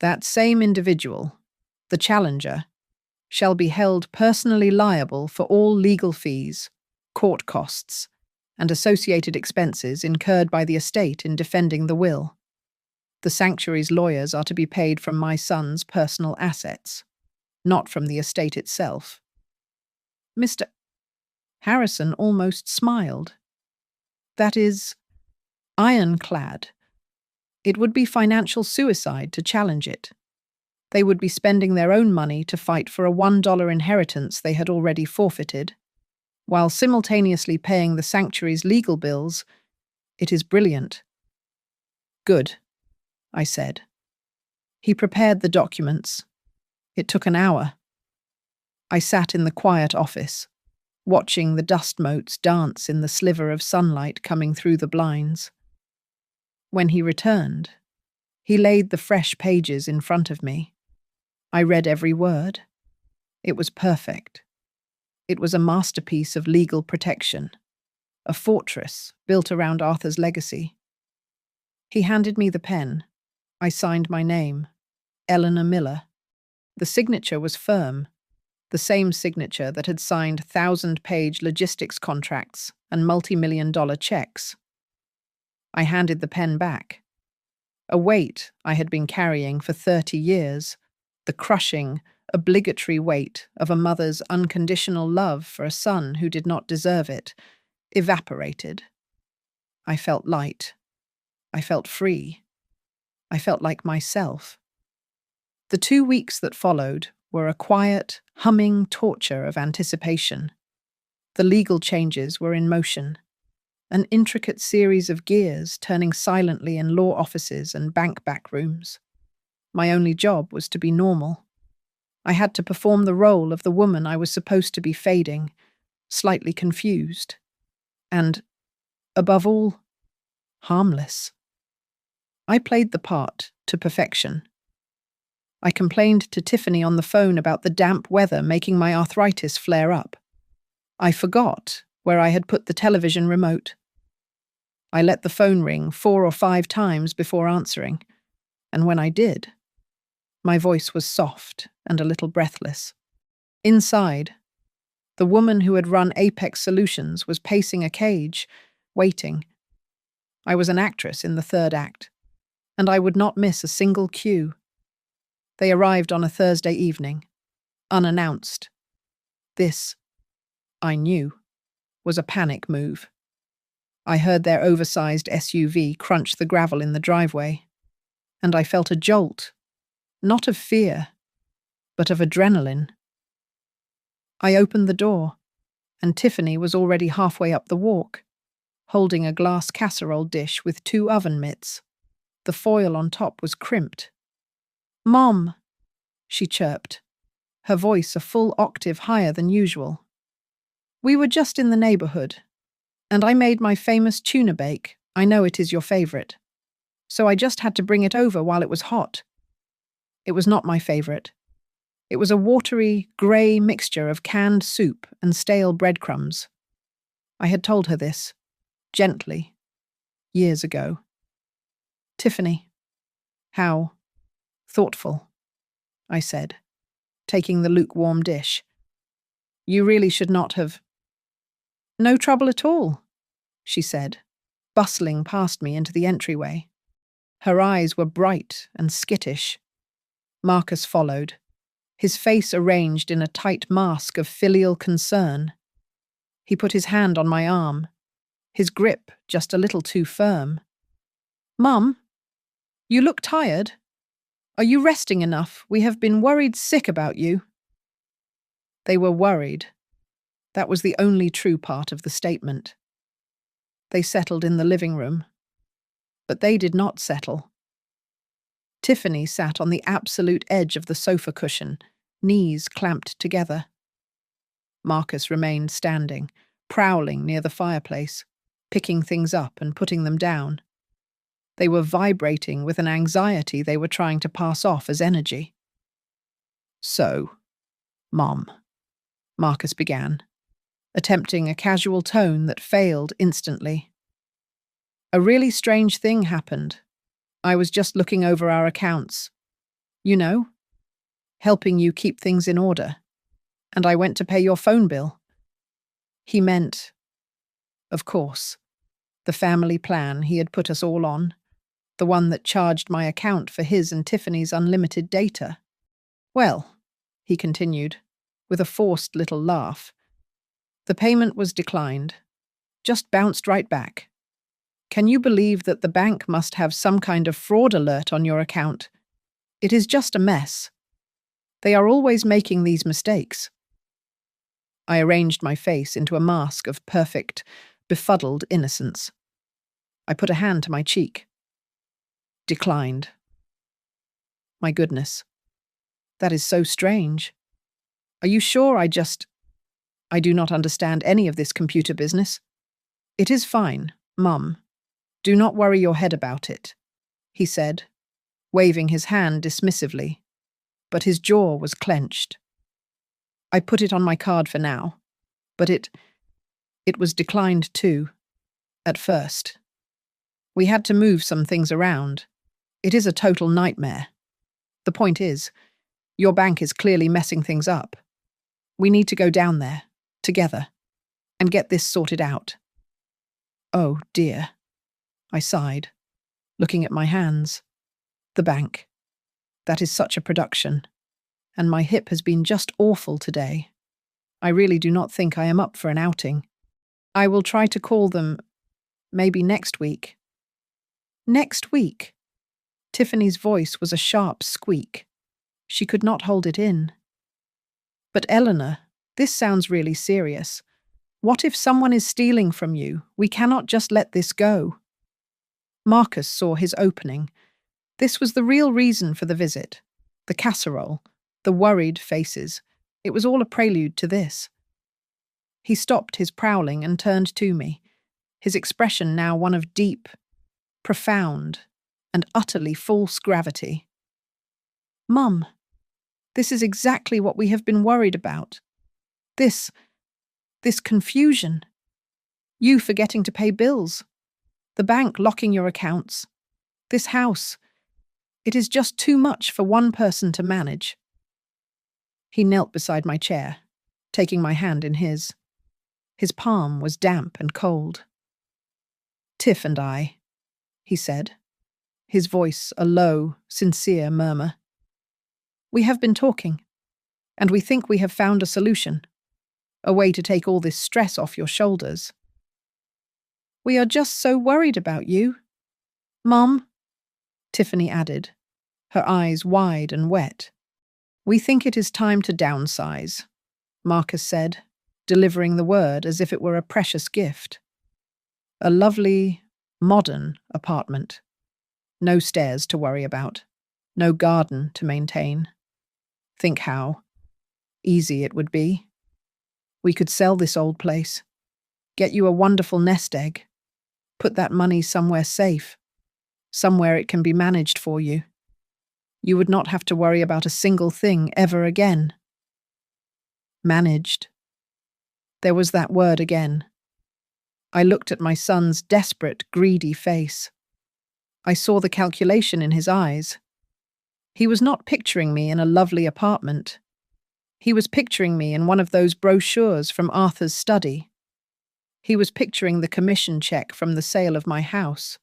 that same individual, the challenger, shall be held personally liable for all legal fees, court costs, and associated expenses incurred by the estate in defending the will. The sanctuary's lawyers are to be paid from my son's personal assets, not from the estate itself. Mr. Harrison almost smiled. That is ironclad. It would be financial suicide to challenge it. They would be spending their own money to fight for a $1 inheritance they had already forfeited, while simultaneously paying the sanctuary's legal bills. It is brilliant. Good, I said. He prepared the documents. It took an hour. I sat in the quiet office, watching the dust motes dance in the sliver of sunlight coming through the blinds. When he returned, he laid the fresh pages in front of me. I read every word. It was perfect. It was a masterpiece of legal protection, a fortress built around Arthur's legacy. He handed me the pen. I signed my name, Eleanor Miller. The signature was firm, the same signature that had signed 1,000-page logistics contracts and multi-million-dollar checks. I handed the pen back. A weight I had been carrying for 30 years, the crushing, obligatory weight of a mother's unconditional love for a son who did not deserve it, evaporated. I felt light. I felt free. I felt like myself. The 2 weeks that followed were a quiet, humming torture of anticipation. The legal changes were in motion. An intricate series of gears turning silently in law offices and bank back rooms. My only job was to be normal. I had to perform the role of the woman I was supposed to be fading, slightly confused, and, above all, harmless. I played the part to perfection. I complained to Tiffany on the phone about the damp weather making my arthritis flare up. I forgot where I had put the television remote. I let the phone ring 4 or 5 times before answering, and when I did, my voice was soft and a little breathless. Inside, the woman who had run Apex Solutions was pacing a cage, waiting. I was an actress in the 3rd act, and I would not miss a single cue. They arrived on a Thursday evening, unannounced. This, I knew, was a panic move. I heard their oversized SUV crunch the gravel in the driveway, and I felt a jolt, not of fear, but of adrenaline. I opened the door, and Tiffany was already halfway up the walk, holding a glass casserole dish with 2 oven mitts. The foil on top was crimped. "Mom," she chirped, her voice a full octave higher than usual. We were just in the neighborhood, and I made my famous tuna bake. I know it is your favorite. So I just had to bring it over while it was hot. It was not my favorite. It was a watery, grey mixture of canned soup and stale breadcrumbs. I had told her this, gently, years ago. Tiffany. How thoughtful, I said, taking the lukewarm dish. You really should not have. No trouble at all, she said, bustling past me into the entryway. Her eyes were bright and skittish. Marcus followed, his face arranged in a tight mask of filial concern. He put his hand on my arm, his grip just a little too firm. Mum, you look tired. Are you resting enough? We have been worried sick about you. They were worried. That was the only true part of the statement. They settled in the living room. But they did not settle. Tiffany sat on the absolute edge of the sofa cushion, knees clamped together. Marcus remained standing, prowling near the fireplace, picking things up and putting them down. They were vibrating with an anxiety they were trying to pass off as energy. So, Mom, Marcus began, attempting a casual tone that failed instantly. A really strange thing happened. I was just looking over our accounts. You know, helping you keep things in order. And I went to pay your phone bill. He meant, of course, the family plan he had put us all on, the one that charged my account for his and Tiffany's unlimited data. Well, he continued, with a forced little laugh, the payment was declined, just bounced right back. Can you believe that the bank must have some kind of fraud alert on your account? It is just a mess. They are always making these mistakes. I arranged my face into a mask of perfect, befuddled innocence. I put a hand to my cheek. Declined. My goodness. That is so strange. Are you sure I do not understand any of this computer business? It is fine, Mum. Do not worry your head about it, he said, waving his hand dismissively, but his jaw was clenched. I put it on my card for now, but it was declined too, at first. We had to move some things around. It is a total nightmare. The point is, your bank is clearly messing things up. We need to go down there, together, and get this sorted out. Oh, dear. I sighed, looking at my hands. The bank. That is such a production. And my hip has been just awful today. I really do not think I am up for an outing. I will try to call them maybe next week. Next week? Tiffany's voice was a sharp squeak. She could not hold it in. But Eleanor, this sounds really serious. What if someone is stealing from you? We cannot just let this go. Marcus saw his opening. This was the real reason for the visit. The casserole, the worried faces. It was all a prelude to this. He stopped his prowling and turned to me, his expression now one of deep, profound, and utterly false gravity. Mum, this is exactly what we have been worried about. This confusion. You forgetting to pay bills. The bank locking your accounts. This house. It is just too much for one person to manage. He knelt beside my chair, taking my hand in his. His palm was damp and cold. Tiff and I, he said, his voice a low, sincere murmur. We have been talking, and we think we have found a solution, a way to take all this stress off your shoulders. We are just so worried about you. Mum, Tiffany added, her eyes wide and wet. We think it is time to downsize, Marcus said, delivering the word as if it were a precious gift. A lovely, modern apartment. No stairs to worry about. No garden to maintain. Think how easy it would be. We could sell this old place, get you a wonderful nest egg, put that money somewhere safe, somewhere it can be managed for you. You would not have to worry about a single thing ever again. Managed. There was that word again. I looked at my son's desperate, greedy face. I saw the calculation in his eyes. He was not picturing me in a lovely apartment. He was picturing me in one of those brochures from Arthur's study. He was picturing the commission check from the sale of my house.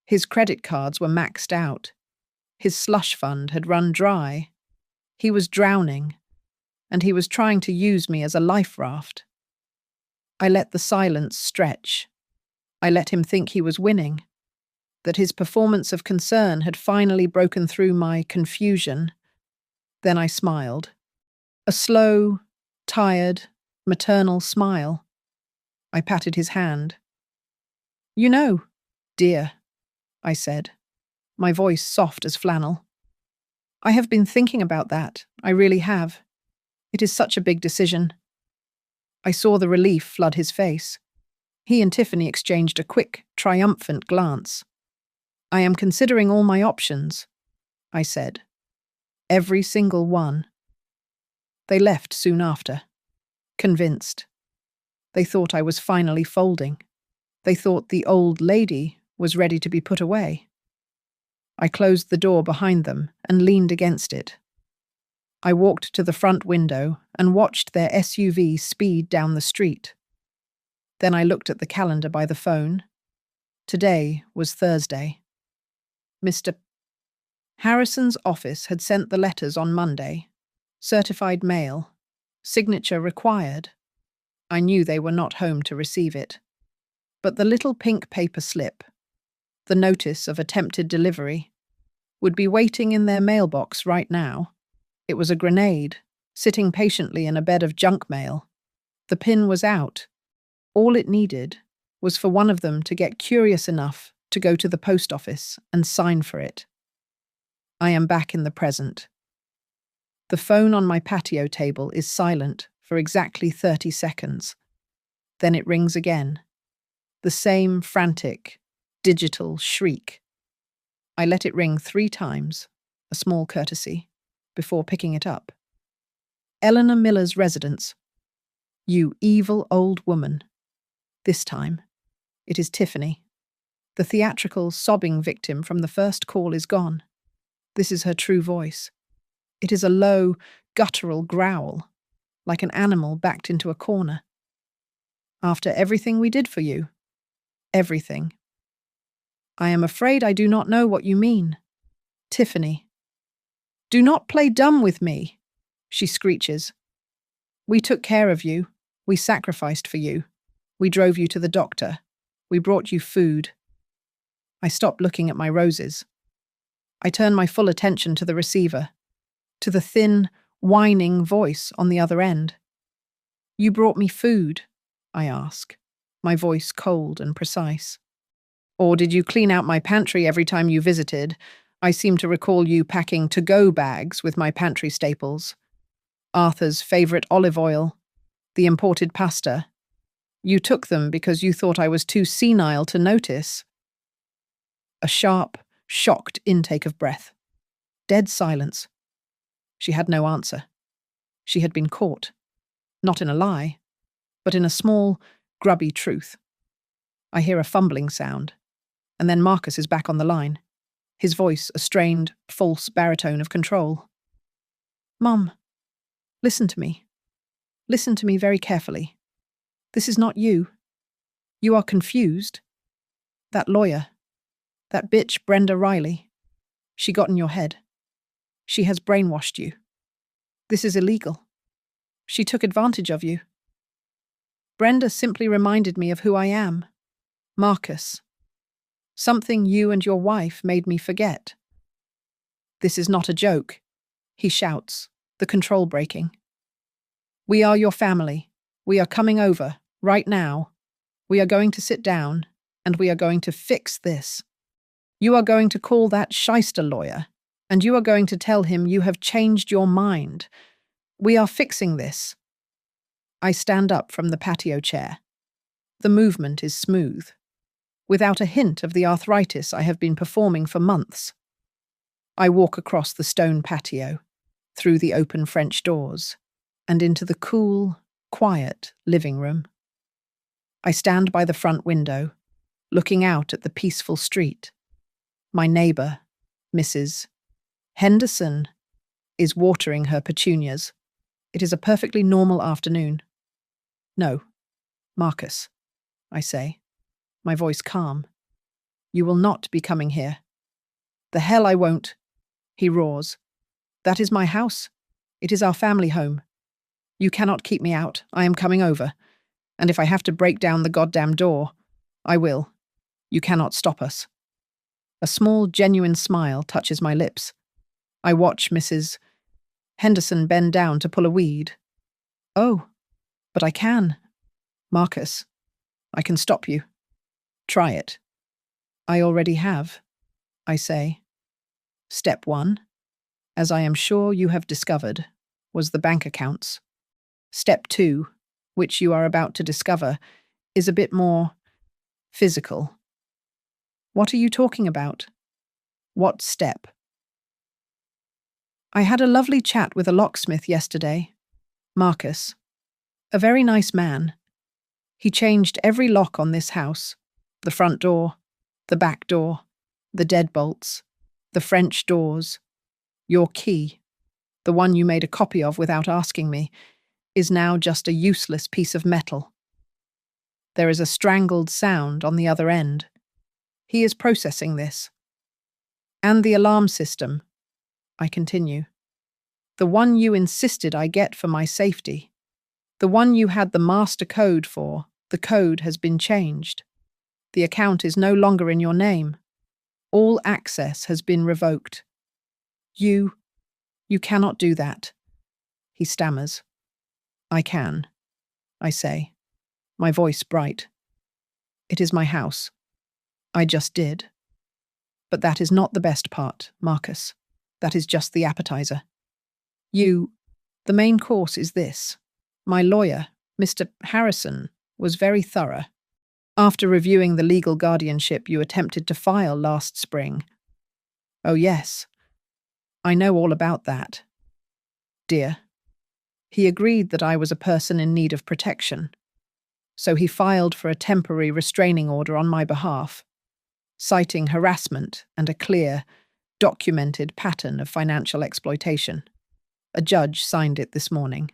His credit cards were maxed out. His slush fund had run dry. He was drowning, and he was trying to use me as a life raft. I let the silence stretch. I let him think he was winning, that his performance of concern had finally broken through my confusion. Then I smiled. A slow, tired, maternal smile. I patted his hand. "You know, dear," I said, my voice soft as flannel. "I have been thinking about that, I really have. It is such a big decision." I saw the relief flood his face. He and Tiffany exchanged a quick, triumphant glance. "I am considering all my options," I said. "Every single one." They left soon after, convinced. They thought I was finally folding. They thought the old lady was ready to be put away. I closed the door behind them and leaned against it. I walked to the front window and watched their SUV speed down the street. Then I looked at the calendar by the phone. Today was Thursday. Mr. Harrison's office had sent the letters on Monday. Certified mail. Signature required. I knew they were not home to receive it. But the little pink paper slip, the notice of attempted delivery, would be waiting in their mailbox right now. It was a grenade, sitting patiently in a bed of junk mail. The pin was out. All it needed was for one of them to get curious enough to go to the post office and sign for it. I am back in the present. The phone on my patio table is silent for exactly 30 seconds. Then it rings again. The same frantic, digital shriek. I let it ring 3 times, a small courtesy, before picking it up. Eleanor Miller's residence. "You evil old woman." This time, it is Tiffany. The theatrical, sobbing victim from the first call is gone. This is her true voice. It is a low, guttural growl, like an animal backed into a corner. "After everything we did for you. Everything. I am afraid I do not know what you mean." "Tiffany. Do not play dumb with me," she screeches. "We took care of you. We sacrificed for you. We drove you to the doctor. We brought you food." I stopped looking at my roses. I turned my full attention to the receiver, to the thin, whining voice on the other end. "You brought me food?" I ask, my voice cold and precise. "Or did you clean out my pantry every time you visited? I seem to recall you packing to-go bags with my pantry staples. Arthur's favorite olive oil, the imported pasta. You took them because you thought I was too senile to notice." A sharp, shocked intake of breath. Dead silence. She had no answer. She had been caught. Not in a lie, but in a small, grubby truth. I hear a fumbling sound, and then Marcus is back on the line, his voice a strained, false baritone of control. "Mum, listen to me. Listen to me very carefully. This is not you. You are confused. That lawyer, that bitch Brenda Riley, she got in your head. She has brainwashed you. This is illegal. She took advantage of you. Brenda simply reminded me of who I am. Marcus. Something you and your wife made me forget." "This is not a joke," he shouts, the control breaking. "We are your family. We are coming over, right now. We are going to sit down, and we are going to fix this. You are going to call that shyster lawyer, and you are going to tell him you have changed your mind. We are fixing this." I stand up from the patio chair. The movement is smooth, without a hint of the arthritis I have been performing for months. I walk across the stone patio, through the open French doors, and into the cool, quiet living room. I stand by the front window, looking out at the peaceful street. My neighbour, Mrs. Henderson, is watering her petunias. It is a perfectly normal afternoon. No, Marcus, I say, my voice calm. You will not be coming here. The hell I won't, he roars. That is my house. It is our family home. You cannot keep me out. I am coming over. And if I have to break down the goddamn door, I will. You cannot stop us. A small, genuine smile touches my lips. I watch Mrs. Henderson bend down to pull a weed. Oh, but I can. Marcus, I can stop you. Try it. I already have, I say. Step 1, as I am sure you have discovered, was the bank accounts. Step 2, which you are about to discover, is a bit more physical. What are you talking about? What step? I had a lovely chat with a locksmith yesterday, Marcus. A very nice man. He changed every lock on this house. The front door, the back door, the deadbolts, the French doors. Your key, the one you made a copy of without asking me, is now just a useless piece of metal. There is a strangled sound on the other end. He is processing this. And the alarm system, I continue. The one you insisted I get for my safety. The one you had the master code for. The code has been changed. The account is no longer in your name. All access has been revoked. You cannot do that, he stammers. I can, I say, my voice bright. It is my house. I just did. But that is not the best part, Marcus. That is just the appetizer. The main course is this. My lawyer, Mr. Harrison, was very thorough. After reviewing the legal guardianship you attempted to file last spring. Oh yes, I know all about that. Dear. He agreed that I was a person in need of protection, so he filed for a temporary restraining order on my behalf, citing harassment and a clear, documented pattern of financial exploitation. A judge signed it this morning.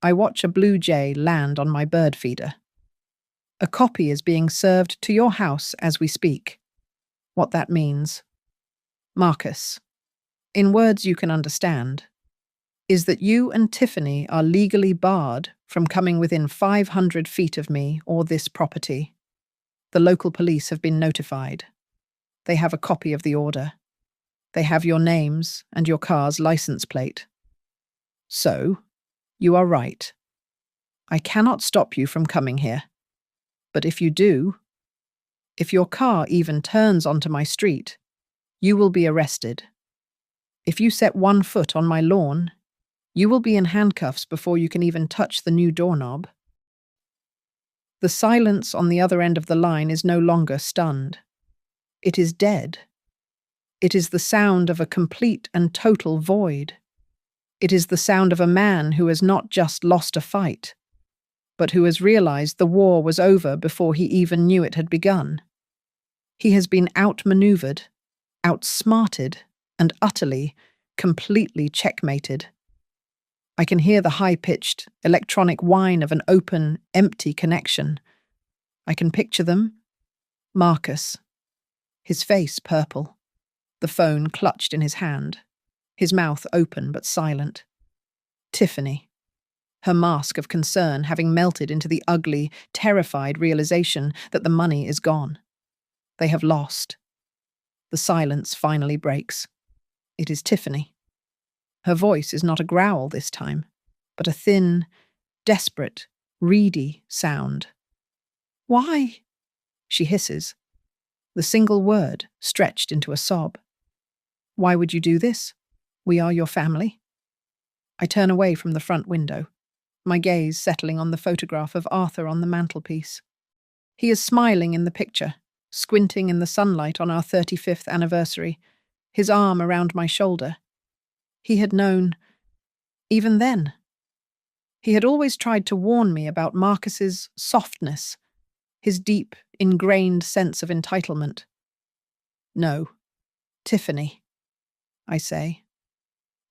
I watch a blue jay land on my bird feeder. A copy is being served to your house as we speak. What that means, Marcus, in words you can understand, is that you and Tiffany are legally barred from coming within 500 feet of me or this property. The local police have been notified. They have a copy of the order. They have your names and your car's license plate. So, you are right. I cannot stop you from coming here. But if you do, if your car even turns onto my street, you will be arrested. If you set 1 foot on my lawn, you will be in handcuffs before you can even touch the new doorknob. The silence on the other end of the line is no longer stunned. It is dead. It is the sound of a complete and total void. It is the sound of a man who has not just lost a fight, but who has realized the war was over before he even knew it had begun. He has been outmaneuvered, outsmarted, and utterly, completely checkmated. I can hear the high-pitched, electronic whine of an open, empty connection. I can picture them. Marcus, his face purple, the phone clutched in his hand, his mouth open but silent. Tiffany, her mask of concern having melted into the ugly, terrified realization that the money is gone. They have lost. The silence finally breaks. It is Tiffany. Her voice is not a growl this time, but a thin, desperate, reedy sound. Why? She hisses, the single word stretched into a sob. Why would you do this? We are your family. I turn away from the front window. my gaze settling on the photograph of Arthur on the mantelpiece. He is smiling in the picture, squinting in the sunlight on our 35th anniversary, his arm around my shoulder. He had known, even then. He had always tried to warn me about Marcus's softness, his deep, ingrained sense of entitlement. No, Tiffany, I say,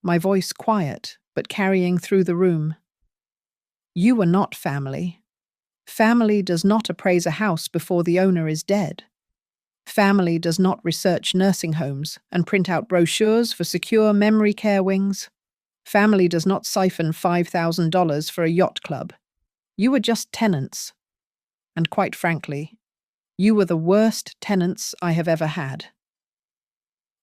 my voice quiet but carrying through the room. You are not family. Family does not appraise a house before the owner is dead. Family does not research nursing homes and print out brochures for secure memory care wings. Family does not siphon $5,000 for a yacht club. You were just tenants. And quite frankly, you were the worst tenants I have ever had.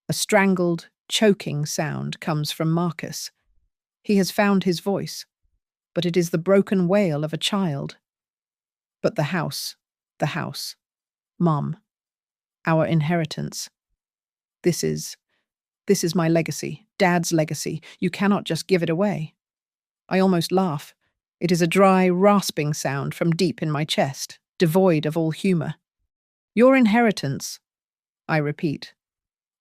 A strangled, choking sound comes from Marcus. He has found his voice, but it is the broken wail of a child. But the house, Mom, our inheritance. This is my legacy, Dad's legacy. You cannot just give it away. I almost laugh. It is a dry, rasping sound from deep in my chest, devoid of all humor. Your inheritance, I repeat,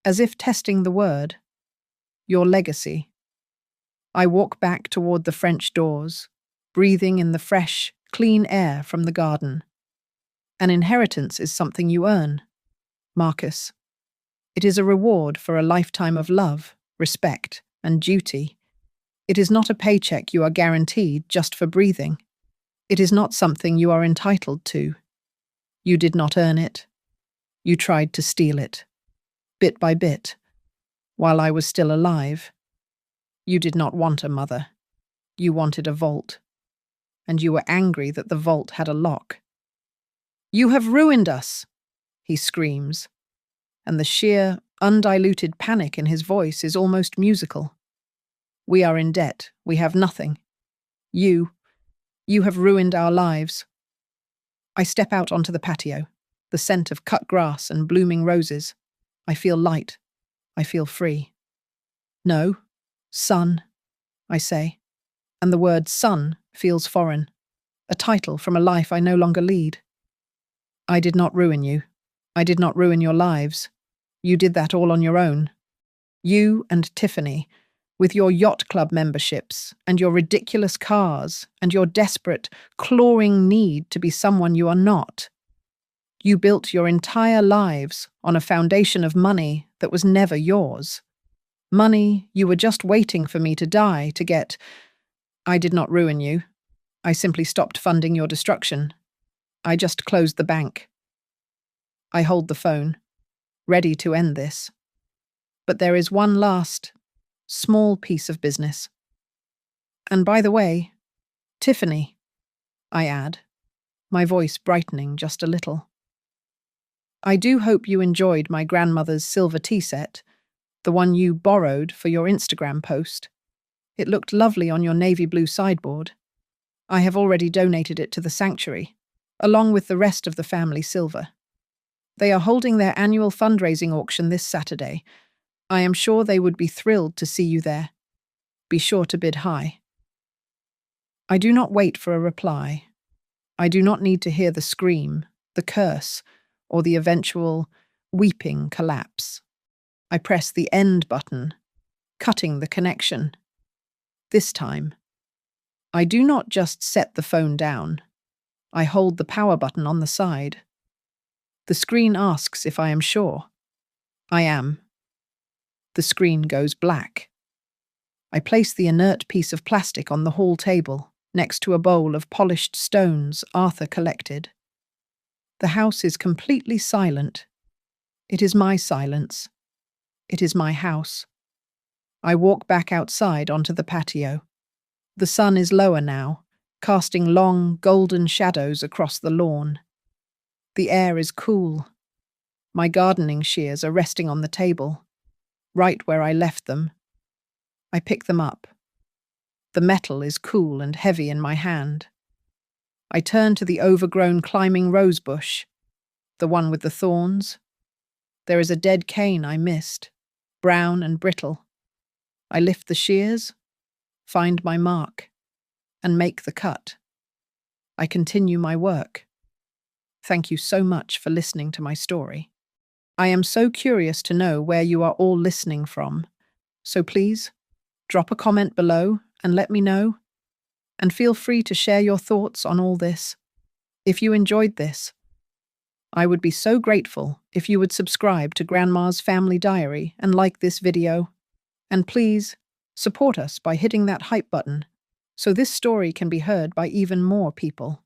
as if testing the word. Your legacy. I walk back toward the French doors, breathing in the fresh, clean air from the garden. An inheritance is something you earn, Marcus. It is a reward for a lifetime of love, respect, and duty. It is not a paycheck you are guaranteed just for breathing. It is not something you are entitled to. You did not earn it. You tried to steal it, bit by bit, while I was still alive. You did not want a mother. You wanted a vault. And you were angry that the vault had a lock. You have ruined us, he screams, and the sheer, undiluted panic in his voice is almost musical. We are in debt. We have nothing. You have ruined our lives. I step out onto the patio, the scent of cut grass and blooming roses. I feel light. I feel free. No, son, I say, and the word son feels foreign, a title from a life I no longer lead. I did not ruin you. I did not ruin your lives. You did that all on your own. You and Tiffany, with your yacht club memberships and your ridiculous cars and your desperate, clawing need to be someone you are not. You built your entire lives on a foundation of money that was never yours. Money you were just waiting for me to die to get. I did not ruin you. I simply stopped funding your destruction. I just closed the bank. I hold the phone, ready to end this. But there is one last, small piece of business. And by the way, Tiffany, I add, my voice brightening just a little. I do hope you enjoyed my grandmother's silver tea set, the one you borrowed for your Instagram post. It looked lovely on your navy blue sideboard. I have already donated it to the sanctuary, along with the rest of the family silver. They are holding their annual fundraising auction this Saturday. I am sure they would be thrilled to see you there. Be sure to bid high. I do not wait for a reply. I do not need to hear the scream, the curse, or the eventual weeping collapse. I press the end button, cutting the connection. This time, I do not just set the phone down. I hold the power button on the side. The screen asks if I am sure. I am. The screen goes black. I place the inert piece of plastic on the hall table, next to a bowl of polished stones Arthur collected. The house is completely silent. It is my silence. It is my house. I walk back outside onto the patio. The sun is lower now, casting long, golden shadows across the lawn. The air is cool. My gardening shears are resting on the table, right where I left them. I pick them up. The metal is cool and heavy in my hand. I turn to the overgrown climbing rose bush, the one with the thorns. There is a dead cane I missed, brown and brittle. I lift the shears, find my mark. and make the cut. I continue my work. Thank you so much for listening to my story. I am so curious to know where you are all listening from, so please drop a comment below and let me know, and feel free to share your thoughts on all this. If you enjoyed this, I would be so grateful if you would subscribe to Grandma's Family Diary and like this video. And please, support us by hitting that hype button so this story can be heard by even more people.